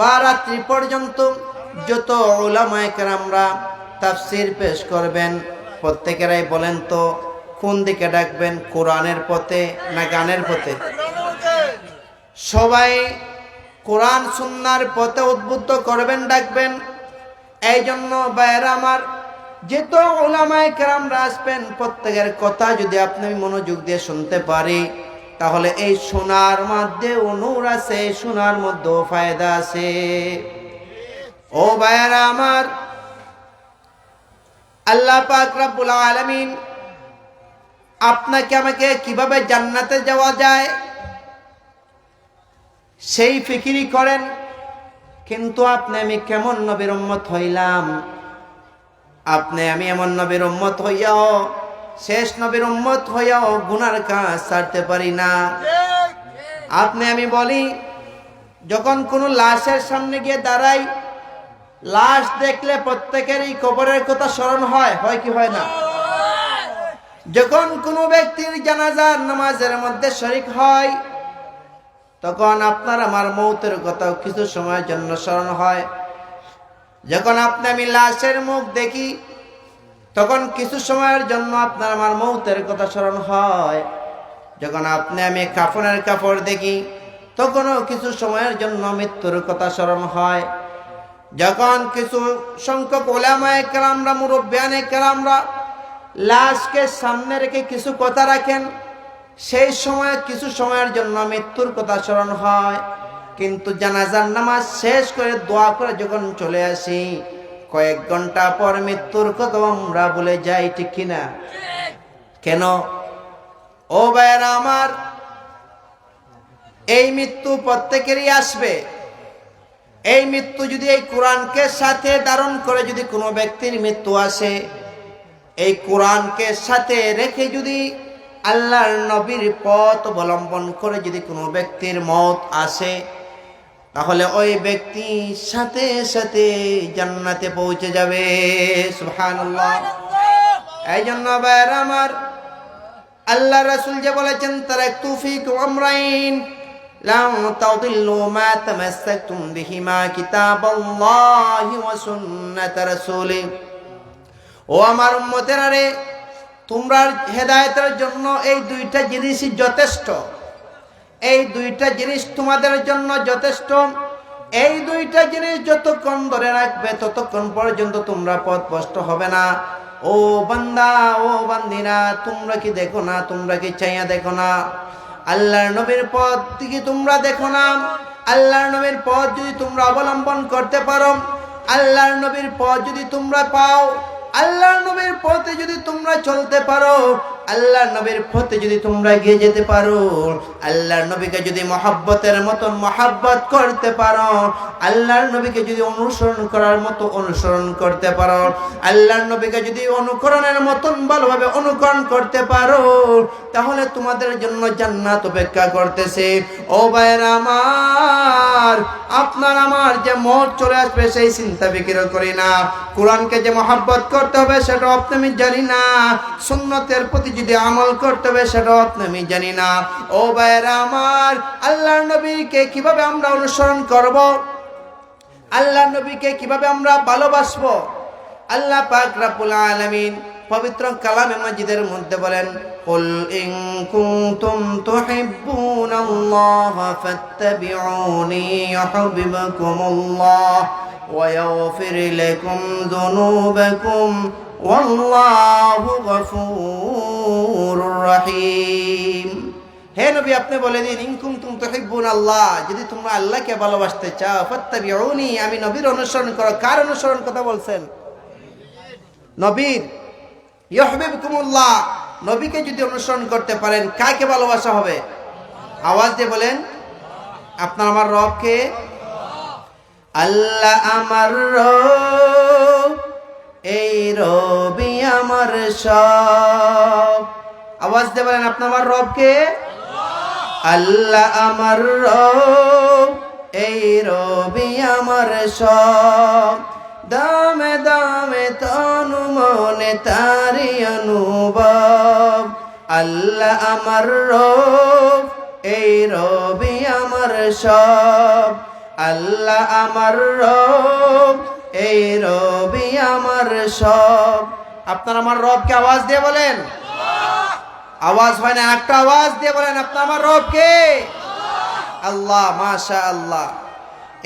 বা রাত্রি পর্যন্ত যত উলামায়ে কেরামরা তাফসীর পেশ করবেন, প্রত্যেকেরাই বলেন তো কোন দিকে ডাকবেন? কোরআনের পথে না গানের পথে? সবাই কোরআন সুন্নাহর পথে উদ্বুদ্ধ করবেন, ডাকবেন। এই জন্য ভাইয়েরা আমার, যেত উলামায়ে কেরামরা আসবেন, প্রত্যেকের কথা যদি আপনি মনোযোগ দিয়ে শুনতে পারি, তাহলে এই শোনার মধ্যে নূর আছে, শোনার মধ্যেও ফায়দা আছে। ও ভাইয়েরা আমার, আল্লাহ পাক রব্বুল আলামিন আপনাকে আমাকে কিভাবে জান্নাতে যাওয়া যায় সেই ফিকিরি করেন, কিন্তু আপনি আমি কেমন নবীর উম্মত হইলাম? আপনি আমি এমন নবীর উম্মত হইয়াও, শেষ নবীর উম্মত হইয়াও গুনার কাজ ছাড়তে পারি না। আপনি আমি বলি, যখন কোনো লাশের সামনে গিয়ে দাঁড়াই, লাশ দেখলে প্রত্যেকেরই কবরের কথা স্মরণ হয়, হয় কি হয় না? যখন কোনো ব্যক্তির জানাজার নামাজের মধ্যে শরীক হয়, তখন আপনার আমার মৌতের কথাও কিছু সময়ের জন্য স্মরণ হয়। যখন আপনি আমি লাশের মুখ দেখি, তখন কিছু সময়ের জন্য আপনার আমার মৌতের কথা স্মরণ হয়। যখন আপনি আমি কাফনের কাপড় দেখি, তখনও কিছু সময়ের জন্য মৃত্যুর কথা স্মরণ হয়। যখন কিছু সংখ্যক উলামায়ে কেরামরা, মুরব্বিয়ানে কেরামরা লাশকে সামনে রেখে কিছু কথা রাখেন, সেই সময় কিছু সময়ের জন্য মৃত্যুর কথা স্মরণ হয়। কিন্তু জানাজার নামাজ শেষ করে দোয়া করে যখন চলে আসি, কয়েক ঘন্টা পর মৃত্যুর কথা আমরা ভুলে যাই, ঠিক কিনা? কেন? ও ভাইয়েরা আমার, এই মৃত্যু প্রত্যেকেরই আসবে। এই মৃত্যু যদি এই কোরআনকে সাথে ধারণ করে যদি কোনো ব্যক্তির মৃত্যু আসে, এই কোরআনকে সাথে রেখে যদি আল্লাহর নবীর পথ অবলম্বন করে যদি কোনো ব্যক্তির মত আসে, তাহলে ওই ব্যক্তি সাথে সাথে জান্নাতে পৌঁছে যাবে। সুবহানাল্লাহ। এই জন্য ভাইরা আমার, আল্লাহ রাসূল যে বলেছেন, তারাকতু ফীকুম আমরাইন লান তাদিল্লু মা তামাসসাকতুম বিহিমা কিতাবাল্লাহি ওয়া সুন্নাত রাসূলি। ও আমার উম্মতেরা রে, তোমরা হেদায়েতের জন্য এই দুইটা জিনিসই যথেষ্ট। এই দুইটা জিনিস তোমাদের জন্য যথেষ্ট। এই দুইটা জিনিস যতক্ষণ ধরে রাখবে ততক্ষণ পর্যন্ত তোমরা পথভ্রষ্ট হবে না। ও বান্দা, ও বান্দিনা, তোমরা কি দেখো না? তোমরা কি চাইয়া দেখো না? আল্লাহর নবীর পথ কি তোমরা দেখো না? আল্লাহর নবীর পথ যদি তোমরা অবলম্বন করতে পারো, আল্লাহর নবীর পথ যদি তোমরা পাও, আল্লাহর নবীর পথে যদি তোমরা চলতে পারো, আল্লাহর নবীর পথে যদি তোমরা এগিয়ে যেতে পারো, আল্লাহর নবীকে যদি মহব্বতের মতন মহব্বত করতে পারো, আল্লাহর নবীকে যদি অনুসরণ করার মতো অনুসরণ করতে পারো, আল্লাহর নবীকে যদি অনুকরণের মতন ভালোভাবে অনুকরণ করতে পারো, তাহলে তোমাদের জন্য জান্নাত অপেক্ষা করতেছে। ও ভাইরা আমার, আপনার আমার যে মত চলে আসবে সেই চিন্তা ফিকির করি না। কোরআনকে যে মহব্বত করতে হবে সেটা আপনি জানি না। সুন্নতের প্রতি যদি আমল করতে হবে সেটাও আপনি জানি না। ও ভাইরা আমার, আল্লাহর নবীকে কিভাবে আমরা অনুসরণ করব, আল্লাহর নবীকে কিভাবে আমরা ভালোবাসবো, আল্লাহ পাক রব্বুল আলামিন পবিত্র কালামে মাজিদের মধ্যে বলেন, কুল ইন কুনতুম তুহিব্বুনাল্লাহ ফাত্তাবিউনি ইউহিব্বুকুমুল্লাহ ওয়া ইয়াগফির লাকুম যুনুবাকুম ওয়াল্লাহু গফুরুর রহিম। হে নবী, আপনি বলে দিন, ইন কুনতুম তুহিব্বুনাল্লাহ, যদি তোমরা আল্লাহকে ভালোবাসতে চাও, ফাত্তাবিউনি, আমি নবীর অনুসরণ করো। কার অনুসরণ কথা বলছেন? নবীর। ইউহিব্বুকুমুল্লাহ, নবীকে যদি অনুসরণ করতে পারেন, কাকে ভালোবাসা হবে? আওয়াজ দিয়ে বলেন, আপনার আমার রবকে। আল্লাহ আমার রব, এই রবি আমার সব। আওয়াজ দিয়ে বলেন, আপনার আমার রবকে। আল্লাহ আমার রব, এই রবি আমার সব। দামে দামে তনু মনে তারি অনুভব। আল্লাহ আমার রব, এই রবি আমার সব। আল্লাহ আমার রব, এই রবি আমার সব। আপনার আমার রবকে আওয়াজ দিয়ে বলেন। আওয়াজ হয় না, একটা আওয়াজ দিয়ে বলেন, আপনার আমার রবকে। আল্লাহ, মাশাআল্লাহ।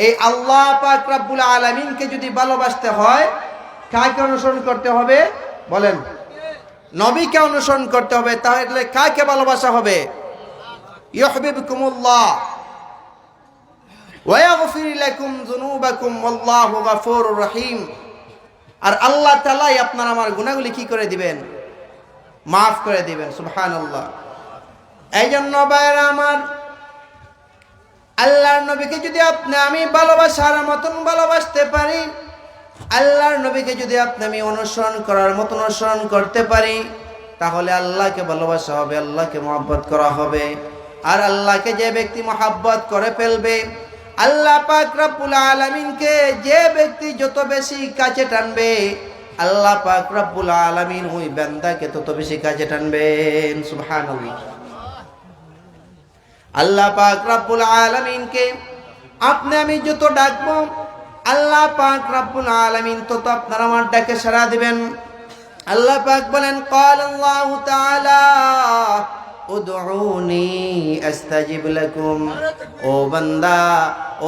এই আল্লাহ পাক রব্বুল আলামিনকে যদি ভালোবাসতে হয়, কাকে অনুসরণ করতে হবে বলেন? নবীকে অনুসরণ করতে হবে। তাহলে কাকে ভালোবাসা হবে? ইউহিব্বুকুমুল্লাহ ওয়া ইয়াগফির লাকুম যুনুবাকুম ওয়াল্লাহু গফুরুর রহিম। আর আল্লাহ তাআলাই আপনার আমার গুনাহগুলি কি করে দিবেন? মাফ করে দিবেন। সুবহানাল্লাহ। এই জন্য ভাইরা আমার, আল্লাহর নবীকে যদি আমি ভালোবাসার মতন ভালোবাসতে পারি, আল্লাহর নবীকে যদি আমি অনুসরণ করার মতন অনুসরণ করতে পারি, তাহলে আল্লাহকে ভালোবাসা হবে, আল্লাহকে মহব্বত করা হবে। আর আল্লাহকে যে ব্যক্তি মহব্বত করে ফেলবে, আল্লাহ পাক রব্বুল আলামিনকে যে ব্যক্তি যত বেশি কাছে টানবে, আল্লাহ পাক রব্বুল আলামিন ওই বান্দাকে তত বেশি কাছে টানবেন। সুবহানাল্লাহ। আল্লাহ পাক রব্বুল আলামিনকে আমি যত ডাকবো, আল্লাহ পাক রব্বুল আলামিন তত আপনার আমার ডাকে সাড়া দিবেন। আল্লাহ পাক বলেন, ক্বাল আল্লাহু তাআলা উদউনি আস্তাজিব লাকুম। ও বান্দা,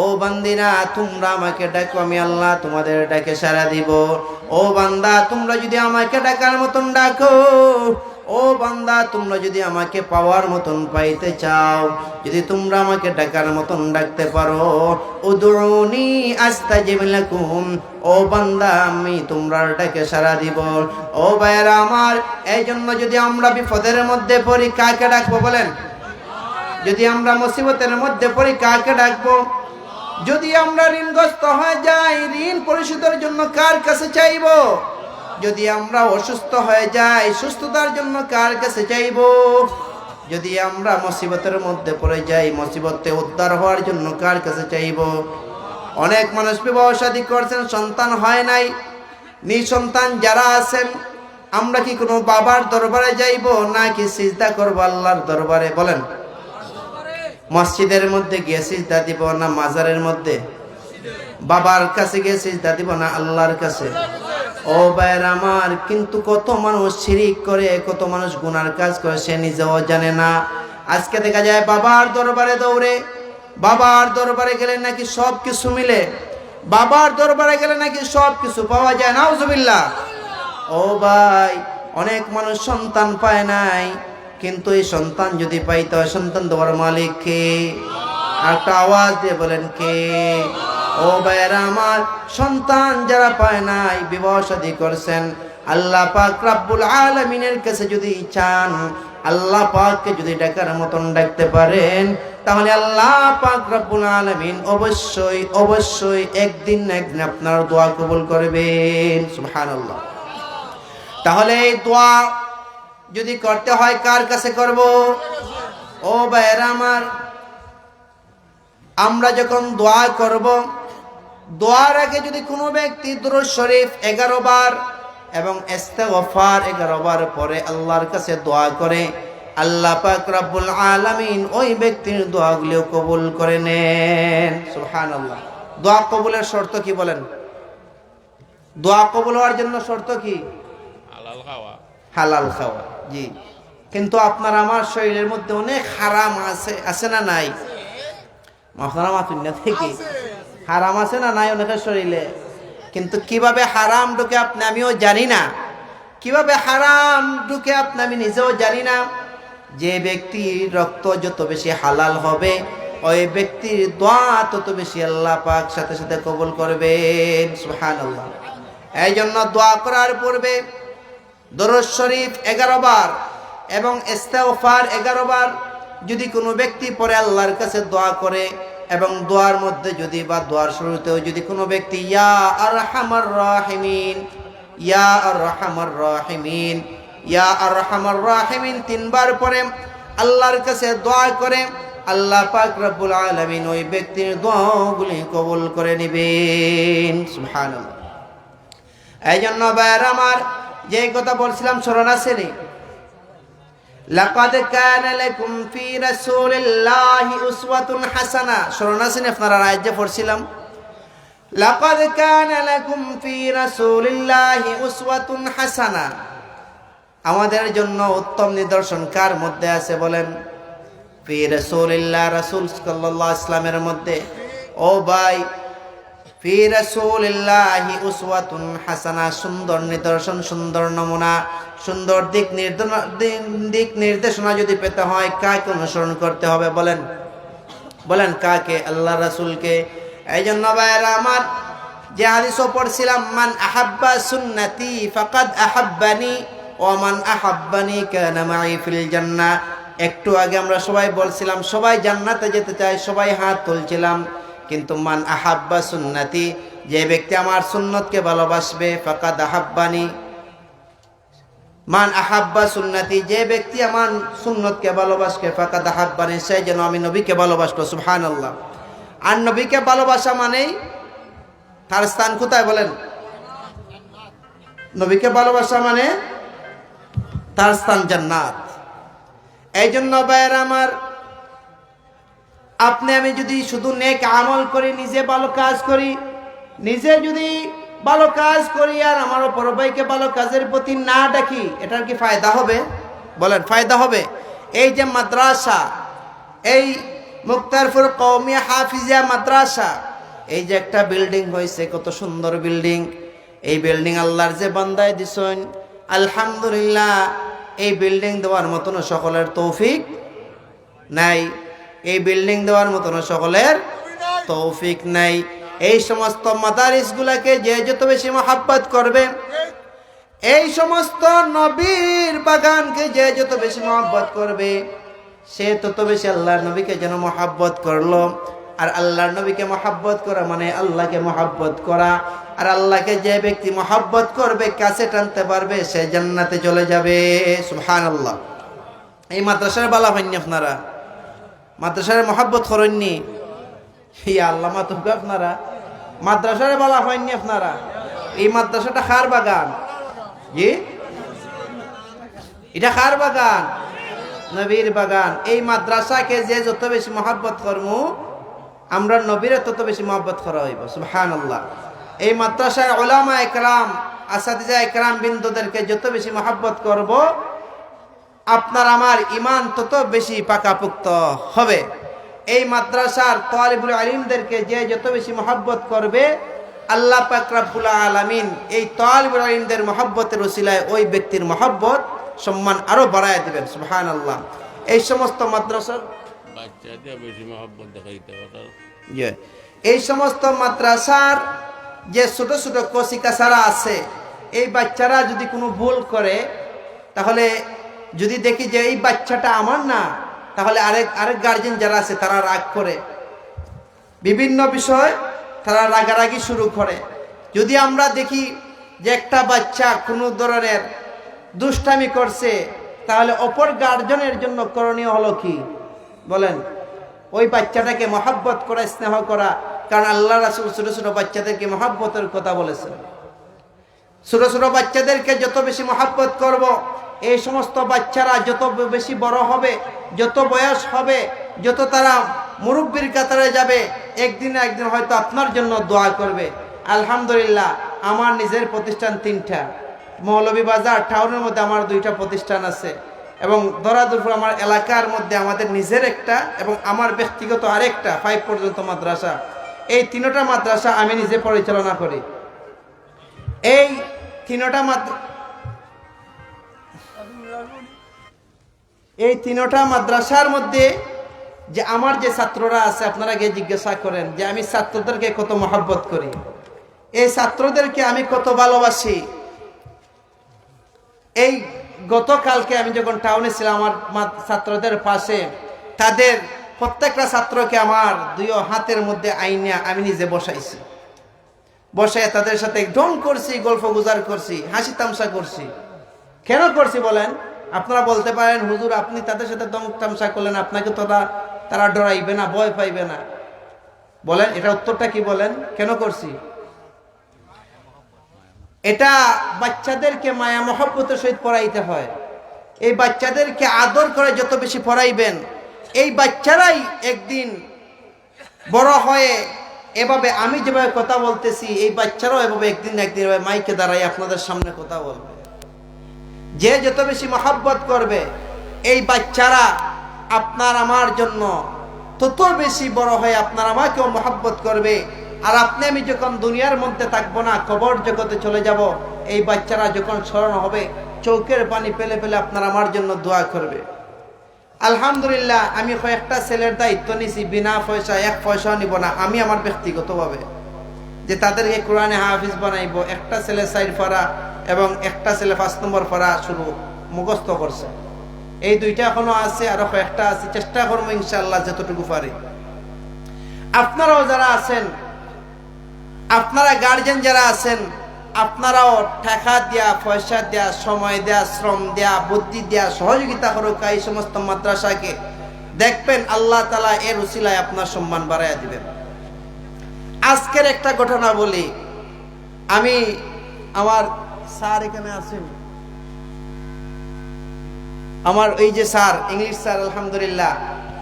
ও বান্দিনা, তোমরা আমাকে ডাকো, আমি আল্লাহ তোমাদের ডাকে সাড়া দিব। ও বান্দা, তোমরা যদি আমাকে ডাকার মতন ডাকো, ও বান্দা, তোমরা যদি আমাকে পাওয়ার মতন পাইতে চাও, যদি তোমরা আমাকে ডাকার মতন ডাকতে পারো, উদউনি আস্তাজিব লাকুম, ও বান্দা, আমি তোমরা ডাকে সাড়া দিব। ও ভাইরা আমার, এই জন্য যদি আমরা বিপদের মধ্যে পড়ি, কাকে ডাকবো বলেন? যদি আমরা মুসিবতের মধ্যে পড়ি, কাকে ডাকবো? যদি আমরা ঋণগ্রস্ত হয়ে যাই, ঋণ পরিশোধের জন্য কার কাছে চাইবো? যদি আমরা অসুস্থ হয়ে যাই, সুস্থতার জন্য কার কাছে চাইবো? যদি আমরা মুসিবতের মধ্যে পড়ে যাই, মুসিবতে উদ্ধার হওয়ার জন্য কার কাছে চাইব? অনেক মানুষ বিবাহ শাদী করছেন, সন্তান হয় নাই। নিঃসন্তান যারা আছেন, আমরা কি কোনো বাবার দরবারে যাইব নাকি সিজদা করব আল্লাহর দরবারে? বলেন, মসজিদের মধ্যে গিয়ে সিজদা দিব না মাজারের মধ্যে? বাবার কাছে গিয়ে সিজদা দিব না আল্লাহর কাছে? ও ভাইয়ের আমার, কিন্তু কত মানুষ শিরিক করে, কত মানুষ গুনার কাজ করে, সে নিজেও জানে না। আজকে দেখা যায় বাবার দরবারে দৌড়ে, বাবার দরবারে গেলে নাকি সব কিছু মিলে, বাবার দরবারে গেলে নাকি সব কিছু পাওয়া যায়। নাউজুবিল্লাহ। ও ভাই, অনেক মানুষ সন্তান পায় নাই, কিন্তু এই সন্তান যদি পাইতো, সন্তান দেওয়ার মালিক কে? একটা আওয়াজ দিয়ে বলেন কে? ও ভাইয়েরা আমার, সন্তান যারা পায় নাই, বিবাহ শাদী করছেন, আল্লাহ পাক রব্বুল আলামিনের কাছে যদি চান, আল্লাহ পাককে যদি ডাকার মতন ডাকতে পারেন, তাহলে আল্লাহ পাক রব্বুল আলামিন অবশ্যই অবশ্যই একদিন না একদিন আপনার দোয়া কবুল করবেন। সুবহানাল্লাহ। তাহলে এই দোয়া যদি করতে হয় কার কাছে করব? ও ভাইয়েরা আমার, আমরা যখন দোয়া করব, দোয়ার আগে যদি কোনো ব্যক্তি দুরূদ শরীফ 11 বার এবং ইস্তিগফার 11 বার পরে আল্লাহর কাছে দোয়া করে, আল্লাহ পাক রব্বুল আলামিন ওই ব্যক্তির দোয়াগুলো কবুল করে নেন। সুবহানাল্লাহ। দোয়া কবুলের শর্ত কি বলেন? দোয়া কবুল হওয়ার জন্য শর্ত কি? হালাল খাওয়া। জি, কিন্তু আপনার আমার শরীরের মধ্যে অনেক হারাম আছে না নাই? থেকে হারাম আছে না নাই অনেকের শরীরে? কিন্তু কিভাবে হারাম ঢুকে আপনি আমিও জানি না, কিভাবে হারাম ঢুকে আপনি আমি নিজেও জানি না। যে ব্যক্তির রক্ত যত বেশি হালাল হবে, ওই ব্যক্তির দোয়া তত বেশি আল্লাহ পাক সাথে সাথে কবুল করবেন। সুবহানাল্লাহ। এই জন্য দোয়া করার পূর্বে দরুদ শরীফ 11 বার এবং ইস্তিগফার 11 বার যদি কোনো ব্যক্তি পরে আল্লাহর কাছে দোয়া করে, এবং দোয়ার মধ্যে যদি বা দোয়ার শুরুতেও যদি কোনো ব্যক্তি ইয়া আরহামার রাহিমিন, ইয়া আরহামার রাহিমিন, ইয়া আরহামার রাহিমিন 3 বার পরে আল্লাহর কাছে দোয়া করে, আল্লাহ পাক রব্বুল আলামিন ওই ব্যক্তির দোয়াগুলি কবুল করে নেবেন। সুবহানাল্লাহ। এই জন্য ভাইয়েরা আমার, যে কথা বলছিলাম স্মরণ আছে নি? লাকাদ কানা লাকুম ফি রাসূলিল্লাহি উসওয়াতুন হাসানা। স্মরণ আছে নি আপনারা? আয়াত যে পড়ছিলাম, লাকাদ কানা লাকুম ফি রাসূলিল্লাহি উসওয়াতুন হাসানা। আমাদের জন্য উত্তম নিদর্শন কার মধ্যে আছে বলেন? ফি রাসূলিল্লাহ, রাসূল সাল্লাল্লাহু আলাইহি ওয়াসাল্লামের মধ্যে। ও ভাই, ফি রাসূলিল্লাহি উসওয়াতুন হাসানা, সুন্দর নিদর্শন, সুন্দর নমুনা, সুন্দর দিক নির্দেশনা যদি পেতে হয় কাকে অনুসরণ করতে হবে বলেন? বলেন কাকে? আল্লাহ রাসূলকে। এই জন্য ভাইয়েরা আমার, যে হাদিসও পড়ছিলাম, মান আহাব্বা সুন্নতি ফাকাদ আহাব্বানি ওয়া মান আহাব্বানি কানা মাই ফিল জান্নাহ। একটু আগে আমরা সবাই বলছিলাম সবাই জান্নাতে যেতে চায়, সবাই হাত তুলছিলাম, কিন্তু মান আহাব্বা সুন্নতি, যে ব্যক্তি আমার সুন্নতকে ভালোবাসবে, ফাকাদ আহাব্বানি, মান আহাব্বা সুন্নতি, যে ব্যক্তি আমার সুন্নতকে ভালোবাসবে, ফাকাদ আহাব্বানি, সে যেন আমি নবীকে ভালোবাসলো। সুবহানাল্লাহ। আর নবীকে ভালোবাসা মানেই তার স্থান কোথায় বলেন? নবীকে ভালোবাসা মানে তার স্থান জান্নাত। এই জন্য ভাইয়েরা আমার, আপনি আমি যদি শুধু নেক আমল করি, নিজে ভালো কাজ করি, নিজে যদি ভালো কাজ করি আর আমার অপর ভাইকে ভালো কাজের প্রতি না ডাকি, এটার কি ফায়দা হবে বলেন? ফায়দা হবে। এই যে মাদ্রাসা, এই মুক্তারপুর কওমিয়া হাফিজিয়া মাদ্রাসা, এই যে একটা বিল্ডিং হয়েছে, কত সুন্দর বিল্ডিং। এই বিল্ডিং আল্লাহর যে বান্দায় দিছেন, আলহামদুলিল্লাহ। এই বিল্ডিং দেওয়ার মতন সকলের তৌফিক নাই, এই বিল্ডিং দেওয়ার মতন সকলের তৌফিক নাই। এই সমস্ত মাদারিসগুলোকে যে যত বেশি মহব্বত করবে, এই সমস্ত নবীর বাগানকে যে যত বেশি মহব্বত করবে, সে তত বেশি আল্লাহর নবীকে যেন মহব্বত করলো। আর আল্লাহর নবীকে মহব্বত করা মানে আল্লাহকে মহব্বত করা। আর আল্লাহকে যে ব্যক্তি মহব্বত করবে, কাছে টানতে পারবে, সে জান্নাতে চলে যাবে। সুবহানাল্লাহ। এই মাদ্রাসার বালা হয়নি আপনারা, মাদ্রাসার মহাব্বত করেননি, ইয়া আল্লাহ মাতুক আপনারা মাদ্রাসার বালা হয়নি আপনারা। এই মাদ্রাসাটা খার বাগান, জি এটা খার বাগান, নবীর বাগান। এই মাদ্রাসাকে যে যত বেশি মহাব্বত করমু আমরা নবীরে তত বেশি মহাব্বত করা হইব, সুবহানাল্লাহ। এই মাদ্রাসার উলামা একরাম, আসাতিজা একরাম বিন্দুদেরকে যত বেশি মহাব্বত করব আপনার আমার ইমান তত বেশি পাকাপুক্ত হবে। এই মাদ্রাসার তালিবুল ইলমদেরকে যে যত বেশি মহাব্বত করবে আল্লাহ পাক রব্বুল আলামিন এই তালিবুল ইলমদের মহাব্বতের উসিলায় ওই ব্যক্তির মহাব্বত সম্মান আরো বাড়ায় দিবেন, সুবহানাল্লাহ। এই সমস্ত মাদ্রাসার বাচ্চাদের বেশি মহব্বত দেখাইতে হবে। এই সমস্ত মাদ্রাসার যে ছোট ছোট কচিকাচারা আছে, এই বাচ্চারা যদি কোনো ভুল করে তাহলে যদি দেখি যে এই বাচ্চাটা আমার না, তাহলে আরেক গার্জেন যারা আছে তারা রাগ করে, বিভিন্ন বিষয় তারা রাগারাগি শুরু করে। যদি আমরা দেখি যে একটা বাচ্চা কোনো ধরনের দুষ্টামি করছে, তাহলে অপর গার্জেনের জন্য করণীয় হলো কি বলেন? ওই বাচ্চাটাকে মহাব্বত করা, স্নেহ করা। কারণ আল্লাহ রাসূল ছোট ছোট বাচ্চাদেরকে মহাব্বতের কথা বলেছেন। ছোট ছোট বাচ্চাদেরকে যত বেশি মহাব্বত করব, এই সমস্ত বাচ্চারা যত বেশি বড় হবে, যত বয়স হবে, যত তারা মুরব্বির কাতারে যাবে, একদিন না একদিন হয়তো আপনার জন্য দোয়া করবে। আলহামদুলিল্লাহ আমার নিজের প্রতিষ্ঠান 3টা, মৌলভীবাজার টাউনের মধ্যে আমার 2টা প্রতিষ্ঠান আছে, এবং দরাদুরপুর আমার এলাকার মধ্যে আমাদের নিজের একটা এবং আমার ব্যক্তিগত আরেকটা 5 পর্যন্ত মাদ্রাসা। এই 3টা মাদ্রাসা আমি নিজে পরিচালনা করি। এই 3টা মাদ্রাসার মধ্যে যে আমার যে ছাত্ররা আছে, আপনারা গিয়ে জিজ্ঞাসা করেন যে আমি ছাত্রদেরকে কত মহব্বত করি, এই ছাত্রদেরকে আমি কত ভালোবাসি। এই গতকালকে আমি যখন টাউনে ছিলাম আমার ছাত্রদের পাশে, তাদের প্রত্যেকটা ছাত্রকে আমার 2 হাতের মধ্যে আইনা আমি নিজে বসাইছি, বসে তাদের সাথে ঢং করছি, গল্প গুজার করছি, হাসি তামসা করছি। কেন করছি বলেন? আপনারা বলতে পারেন হুজুর আপনি তাদের সাথে ঢং তামসা করলেন, আপনাকে তো তারা ডরাইবে না, ভয় পাইবে না? বলেন এটা উত্তরটা কি বলেন? কেন করছি? এটা বাচ্চাদেরকে মায়া মহব্বতের সহিত পড়াইতে হয়। এই বাচ্চাদেরকে আদর করে যত বেশি পড়াইবেন, এই বাচ্চারাই একদিন বড় হয়ে এভাবে আমি যেভাবে কথা বলতেছি, এই বাচ্চারাও এভাবে একদিন না একদিন মাইকে দাঁড়াই আপনাদের সামনে কথা বলবে। যে যত বেশি মহব্বত করবে, এই বাচ্চারা আপনার আমার জন্য তত বেশি বড় হয়ে আপনার আমাকেও মহব্বত করবে। আর আপনি আমি যখন দুনিয়ার মধ্যে থাকবো না, কবর জগতে চলে যাব, এই বাচ্চারা যখন স্মরণ হবে চোখের পানি পেলে পেলে আপনার আমার জন্য দোয়া করবে। আলহামদুলিল্লাহ আমি কয়েকটা ছেলের দায়িত্ব নিছি, বিনা পয়সা 1 পয়সাও নিব না আমি আমার ব্যক্তিগতভাবে, যে তাদেরকে কোরআনে হাফিজ বানাইব। একটা ছেলে 4 পারা এবং একটা ছেলে 5 নম্বর পারা শুরু মুখস্থ করছে। এই 2টা এখনো আছে, আরো কয়েকটা আছে, চেষ্টা করবো ইনশাআল্লাহ যতটুকু পারি। আপনারাও যারা আছেন, আপনারা গার্জেন যারা আছেন, আপনারাও টাকা দেয়া, পয়সা দেয়া, সময় দেয়া, শ্রম দেয়া, বুদ্ধি দেয়া সহযোগিতা করুক এই সমস্ত মাদ্রাসাকে। দেখবেন আল্লাহ তাআলা এর উসিলায় আপনার সম্মান বাড়াইয়া দিবেন। আজকের একটা ঘটনা বলি। আমি আমার স্যার এখানে আছেন, আমার এই যে স্যার, ইংলিশ স্যার, আলহামদুলিল্লাহ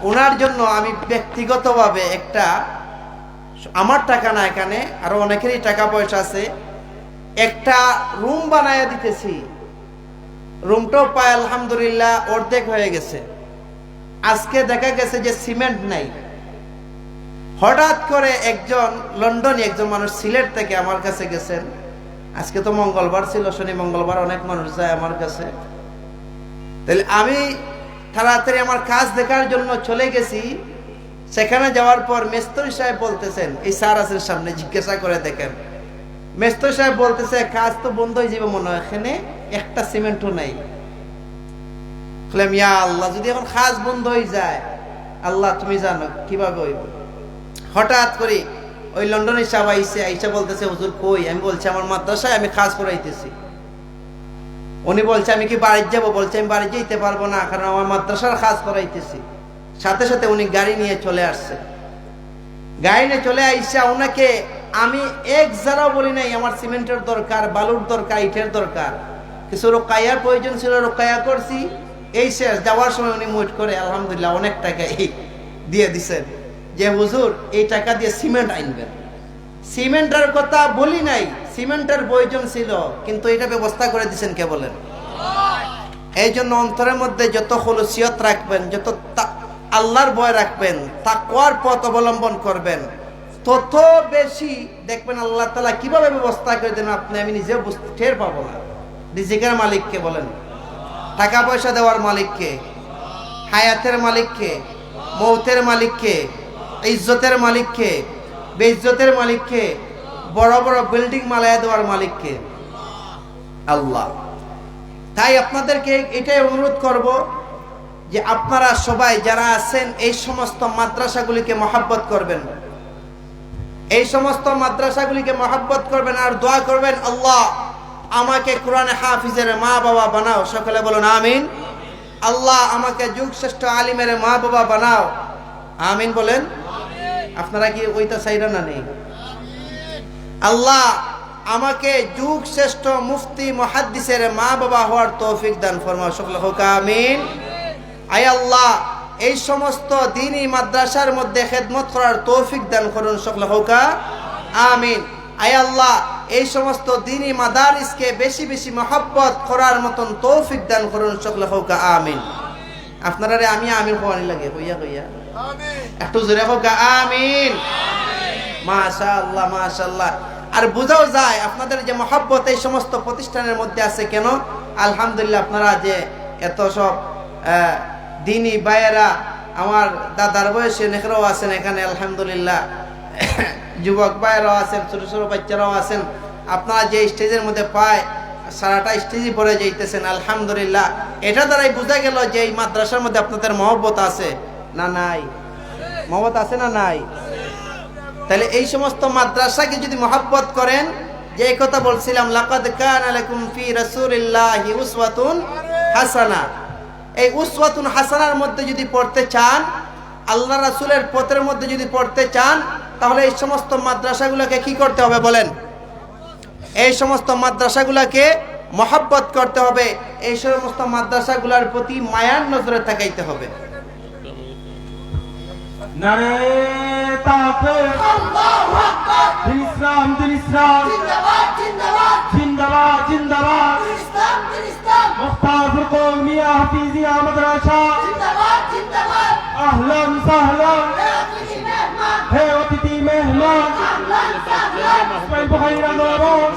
ওনার জন্য আমি ব্যক্তিগতভাবে একটা, আমার টাকা না, এখানে আরো অনেকেরই টাকা পয়সা আছে, একটা রুম বানায় দিতেছি। রুমটাও পায় আলহামদুলিল্লাহ অর্ধেক হয়ে গেছে। আজকে দেখা গেছে যে সিমেন্ট নাই। হঠাৎ করে একজন লন্ডনে একজন মানুষ সিলেট থেকে আমার কাছে গেছেন। আজকে তো মঙ্গলবার ছিল, শনি মঙ্গলবার অনেক মানুষ যায় আমার কাছে। তাহলে আমি তাড়াতাড়ি আমার কাজ দেখার জন্য চলে গেছি। সেখানে যাওয়ার পর মেস্তরি সাহেব বলতেছেন, এই স্যার আছেন সামনে, জিজ্ঞাসা করে দেখেন। মেস্তরি সাহেব বলতেছে কাজ তো বন্ধ হয়ে যাবে মনে হয়, এখানে একটা সিমেন্টও নাই। বললাম ইয়া আল্লাহ, যদি এখন কাজ বন্ধ হয়ে যায়, আল্লাহ তুমি জানো কিভাবে হইব। হঠাৎ করে ওই লন্ডনের সাহেব আইসা বলতেছে হুজুর কই? আমি বলছি আমার মাদ্রাসায় আমি কাজ করাইতেছি। উনি বলছে আমি কি বাড়ি যাব, বলছে আমি বাড়ি যেতে পারবো না, কারণ আমার মাদ্রাসার কাজ করাইতেছি। সাথে সাথে উনি গাড়ি নিয়ে চলে আসছে। গাড়ি নিয়ে চলে আইসা ওনাকে আমি এক যারাও বলি নাই আমার সিমেন্টের দরকার, বালুর দরকার, ইটের দরকার, কিছু রোকাইয়ার প্রয়োজন ছিল, রোকাইয়া করছি। এই শেষ যাওয়ার সময় উনি মুট করে আলহামদুলিল্লাহ অনেক টাকা দিয়ে দিছেন যে হুজুর এই টাকা দিয়ে সিমেন্ট আনবেন। সিমেন্টের কথা বলি নাই, সিমেন্টের প্রয়োজন ছিল, কিন্তু এটা ব্যবস্থা করে দিচ্ছেন কে বলেন? এই জন্য অন্তরের মধ্যে যত খুলুসিয়ত রাখবেন, যত আল্লাহর ভয় রাখবেন, তাকওয়ার পথ অবলম্বন করবেন, তত বেশি দেখবেন আল্লাহ তাআলা কিভাবে ব্যবস্থা করে দেন আপনি আমি নিজেও টের পাবো না। রিজিকের মালিককে বলেন, টাকা পয়সা দেওয়ার মালিককে, হায়াতের মালিককে, মৌতের মালিককে, ইজ্জতের মালিককে, বেইজ্জতের মালিককে, বড় বড় বিল্ডিং মালায়া দেওয়ার মালিককে আল্লাহ। তাই আপনাদেরকে এটাই অনুরোধ করব যে আপনারা সবাই যারা আছেন এই সমস্ত মাদ্রাসাগুলিকে মহব্বত করবেন, এই সমস্ত মাদ্রাসাগুলিকে মহব্বত করবেন আর দোয়া করবেন আল্লাহ আমাকে কোরআনে হাফিজের মা বাবা বানাও। সকলে বলুন আমিন। আল্লাহ আমাকে যুগ শ্রেষ্ঠ আলিমের মা বাবা বানাও, আমিন বলেন। আপনারা কি ওইটা চাইরা না নেই? আল্লাহ আমাকে যুগ শ্রেষ্ঠ মুফতি মুহাদ্দিসের মা বাবা হওয়ার তৌফিক দান ফরমাও। সকলে হোক আমিন। আয় আল্লাহ এই সমস্ত দ্বীনি মাদ্রাসার মধ্যে খেদমত করার তৌফিক দান করুন। সকলে হোক আমিন। আয় আল্লাহ এই সমস্ত দ্বীনি মাদারিসকে বেশি বেশি মহব্বত করার মতন তৌফিক দান করুন। সকলে হোক আমিন। আপনারা আমি আমিন হওয়ানি লাগে হইয়া হইয়া একটু জোরে হোক আমিন। মাশাআল্লাহ মাশাআল্লাহ। আর বোঝাও যায় আপনাদের যে মহব্বত এই সমস্ত প্রতিষ্ঠানের মধ্যে আছে কেন। আলহামদুলিল্লাহ আপনারা যে এত সব দিনী ভাইয়েরা, আমার দাদার বয়সে নেকরাও আছেন এখানে আলহামদুলিল্লাহ, যুবক ভাইয়েরাও আছেন, ছোট ছোট বাচ্চারাও আছেন। আপনারা যে স্টেজের মধ্যে পায় সারাটা স্টেজই পড়ে যাইতেছেন আলহামদুলিল্লাহ। এটা দ্বারাই বোঝা গেল যে এই মাদ্রাসার মধ্যে আপনাদের মহব্বত আছে না নাই? মহব্বত আছে না নাই? তাহলে এই সমস্ত মাদ্রাসাকে যদি মহব্বত করেন, যে কথা বলছিলাম লাকাদ কানা লাকুম ফি রাসূলিল্লাহি উসওয়াতুন হাসানা, এই উসওয়াতুন হাসানার মধ্যে যদি পড়তে চান, আল্লাহ রাসূলের পথের মধ্যে যদি পড়তে চান, তাহলে এই সমস্ত মাদ্রাসাগুলোকে কি করতে হবে বলেন? এই সমস্ত মাদ্রাসাগুলোকে মহব্বত করতে হবে, এই সমস্ত মাদ্রাসাগুলোর প্রতি মায়ার নজরে তাকাইতে হবে। নারে তাকবীর, আল্লাহু আকবার, দিন ইসলাম জিন্দাবাদ জিন্দাবাদ জিন্দাবাদ জিন্দাবাদ, ইসলাম মুখতার কওমিয়া হাফিজিয়া মাদ্রাসা জিন্দাবাদ জিন্দাবাদ, আহলান সাহলান হে অতিথি মেহমান, আহলান সাহলান ওয়াল বুখাইরা নরম,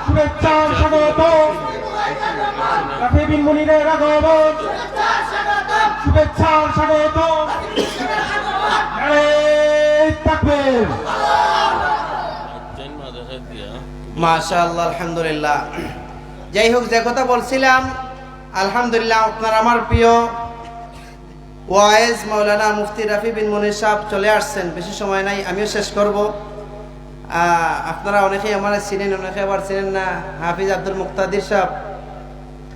শুভেচ্ছা স্বাগত, রাফি বিন মুনিরের আগমন, শুভেচ্ছা স্বাগত, নারে তাকবীর। মাশাআল্লাহ আলহামদুলিল্লাহ। যাই হোক, যে কথা বলছিলাম আলহামদুলিল্লাহ আপনার আমার প্রিয় ওয়াইজ মাওলানা মুফতি রাফি বিন মুনির সাহেব চলে আসছেন। বেশি সময় নাই, আমিও শেষ করব। আপনারা অনেকেই আমার চিনেন, অনেকে আবার চিনেন না। হাফিজ আব্দুল মুক্তাদির সাহেব,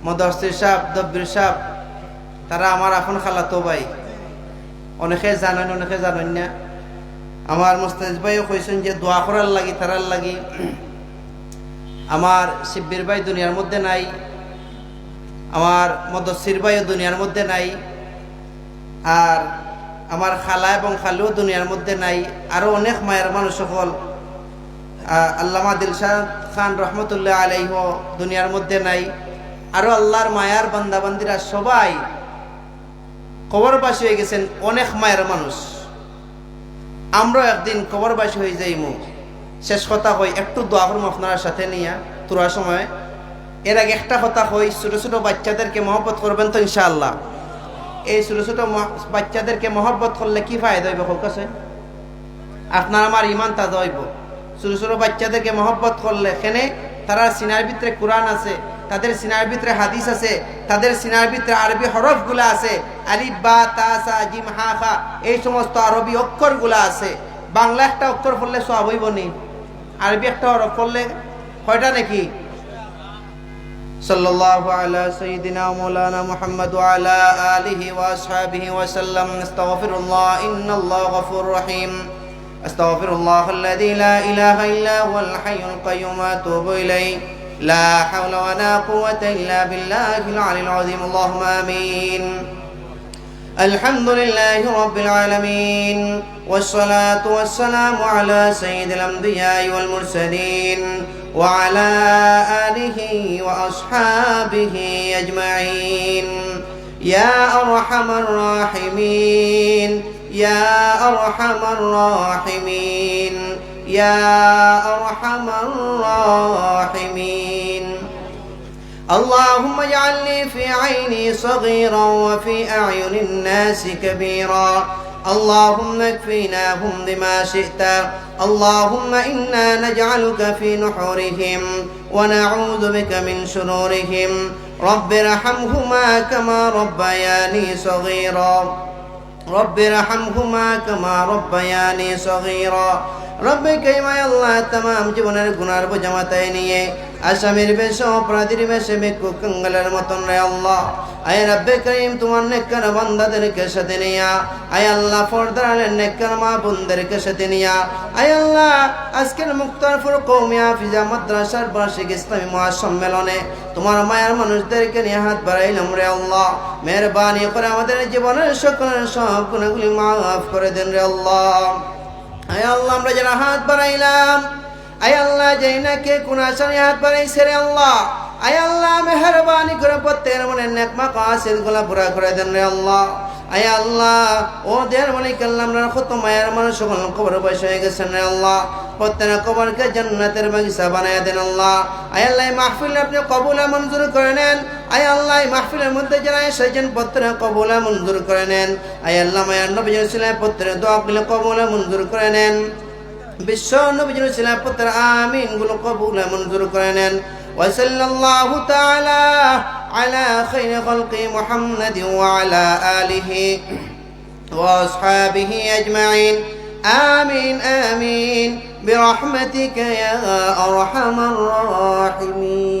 মুদাসসির সাহেব, দব্বির সাহেব, তারা আমার আপন খালাতো ভাই। অনেকে জানেন, অনেকে জানেন না। আমার মুস্তাজিদ ভাইও কইছেন যে দোয়া করার লাগি, তারার লাগি। আমার শিব্বির ভাই দুনিয়ার মধ্যে নাই, আমার মুদাসসির ভাইও দুনিয়ার মধ্যে নাই, আর আমার খালা এবং খালুও দুনিয়ার মধ্যে নাই। আরো অনেক মায়ের মানুষ সকল, আল্লামা দিলশাদ খান রহমতুল্লাহ আলাইহিও দুনিয়ার মধ্যে নাই। আরো আল্লাহর মায়ার বান্দাবান্দিরা সবাই কবরবাসী হয়ে গেছেন। অনেক মায়ের মানুষ, আমরা একদিন কবরবাসী হয়ে যাইমু। শেষ কথা কই, একটু দোয়া করবো আপনার সাথে নিয়ে তোরা সময়। এর আগে একটা কথা কই, ছোট ছোট বাচ্চাদেরকে মহব্বত করবেন তো ইনশাআল্লাহ। এই ছোট ছোট বাচ্চাদেরকে মহব্বত করলে কি ফায়দা হইব? কাছে আপনার আমার ইমান তাজা হইব। ছোট ছোট বাচ্চাদেরকে মহব্বত করলে এখানে তারা সিনার ভিতরে কোরআন আছে, তাদের সিনার ভিতরে হাদিস আছে, তাদের সিনার ভিতরে আরবি হরফগুলা আছে, আলিফ বা তা সা জিম হা খা, এই সমস্ত আরবি অক্ষরগুলা আছে। বাংলা একটা অক্ষর পড়লে সব হইব নি? আরবি একটা হরফ পড়লে কয়টা নাকি? صلى الله على سيدنا مولانا محمد وعلى آله وأصحابه وسلم. استغفر الله إن الله غفور رحيم. استغفر الله الذي لا إله إلا هو الحي القيوم وأتوب إليه. لا حول ولا قوة إلا بالله العلي العظيم. اللهم آمين. الحمد لله رب العالمين، والصلاة والسلام على سيد الأنبياء والمرسلين وعلى آله وأصحابه أجمعين. يا أرحم الراحمين، يا أرحم الراحمين، يا أرحم الراحمين. اللهم اجعلني في عيني صغيرا وفي أعين الناس كبيرا. اللهم اكفيناهم بما شئت. اللهم إنا نجعلك في نحورهم ونعوذ بك من شرورهم. رب ارحمهما كما ربياني صغيرا. رب ارحمهما كما ربياني صغيرا. রব্বে কারীম আল্লাহ तमाम জীবনের গুনার বোঝা মাথায় নিয়ে আসামির বেশে অপরাধীর বেশে ভিক্ষুক কাঙ্গালের মতন রে আল্লাহ। আয় রব্বে কারীম তোমার নেককার বান্দাদেরকে সাথে নিয়া, আয় আল্লাহ ফরদারের নেককার মা বোনদেরকে সাথে নিয়া, আয় আল্লাহ আজকের মুক্তারপুর কওমি হাফিজা মাদ্রাসার বার্ষিক ইসলামী মহাসম্মেলনে তোমার মায়ার মানুষদেরকে নিয়ে হাত বাড়াইলাম রে আল্লাহ। মেহেরবানি করে আমাদের জীবনের সকলের সব গুনাহগুলি মাফ করে দেন রে আল্লাহ। আয় আল্লাহ আমরা যারা হাত বাড়াইলাম, আয় আল্লাহ যাই না কে কোন আসামি হাত বাড়াইছে রে আল্লাহ, আয় আল্লাহ মেহেরবানি করে প্রত্যেকের মনে নেক মাকাসিদ গুলা পুরা করে দেন রে আল্লাহ। আয় আল্লাহ ও দেয়ার মালিক আল্লাহ আমরা কত মায়ের মানুষ সকল কবর বসে হয়ে গেছেন রে আল্লাহ। প্রত্যেক কবরকে জান্নাতের বাগিচা বানায় দেন আল্লাহ। আয় আল্লাহ মাহফিল আপনি কবুল মঞ্জুর করে নেন। আয় আল্লাহ মাহফিলের মধ্যে যারা এসেছেন প্রত্যেক কবুল মঞ্জুর করে নেন। আয় আল্লাহ মায়ের নবী ছিলেন প্রত্যেক দোয়া গুলো কবুল মঞ্জুর করে নেন। বিশ্ব নবী ছিলেন প্রত্যেক আমিন গুলো কবুল মঞ্জুর করে নেন। وصلى الله تعالى على خير خلق محمد وعلى آله وأصحابه أجمعين. آمين آمين برحمتك يا أرحم الراحمين.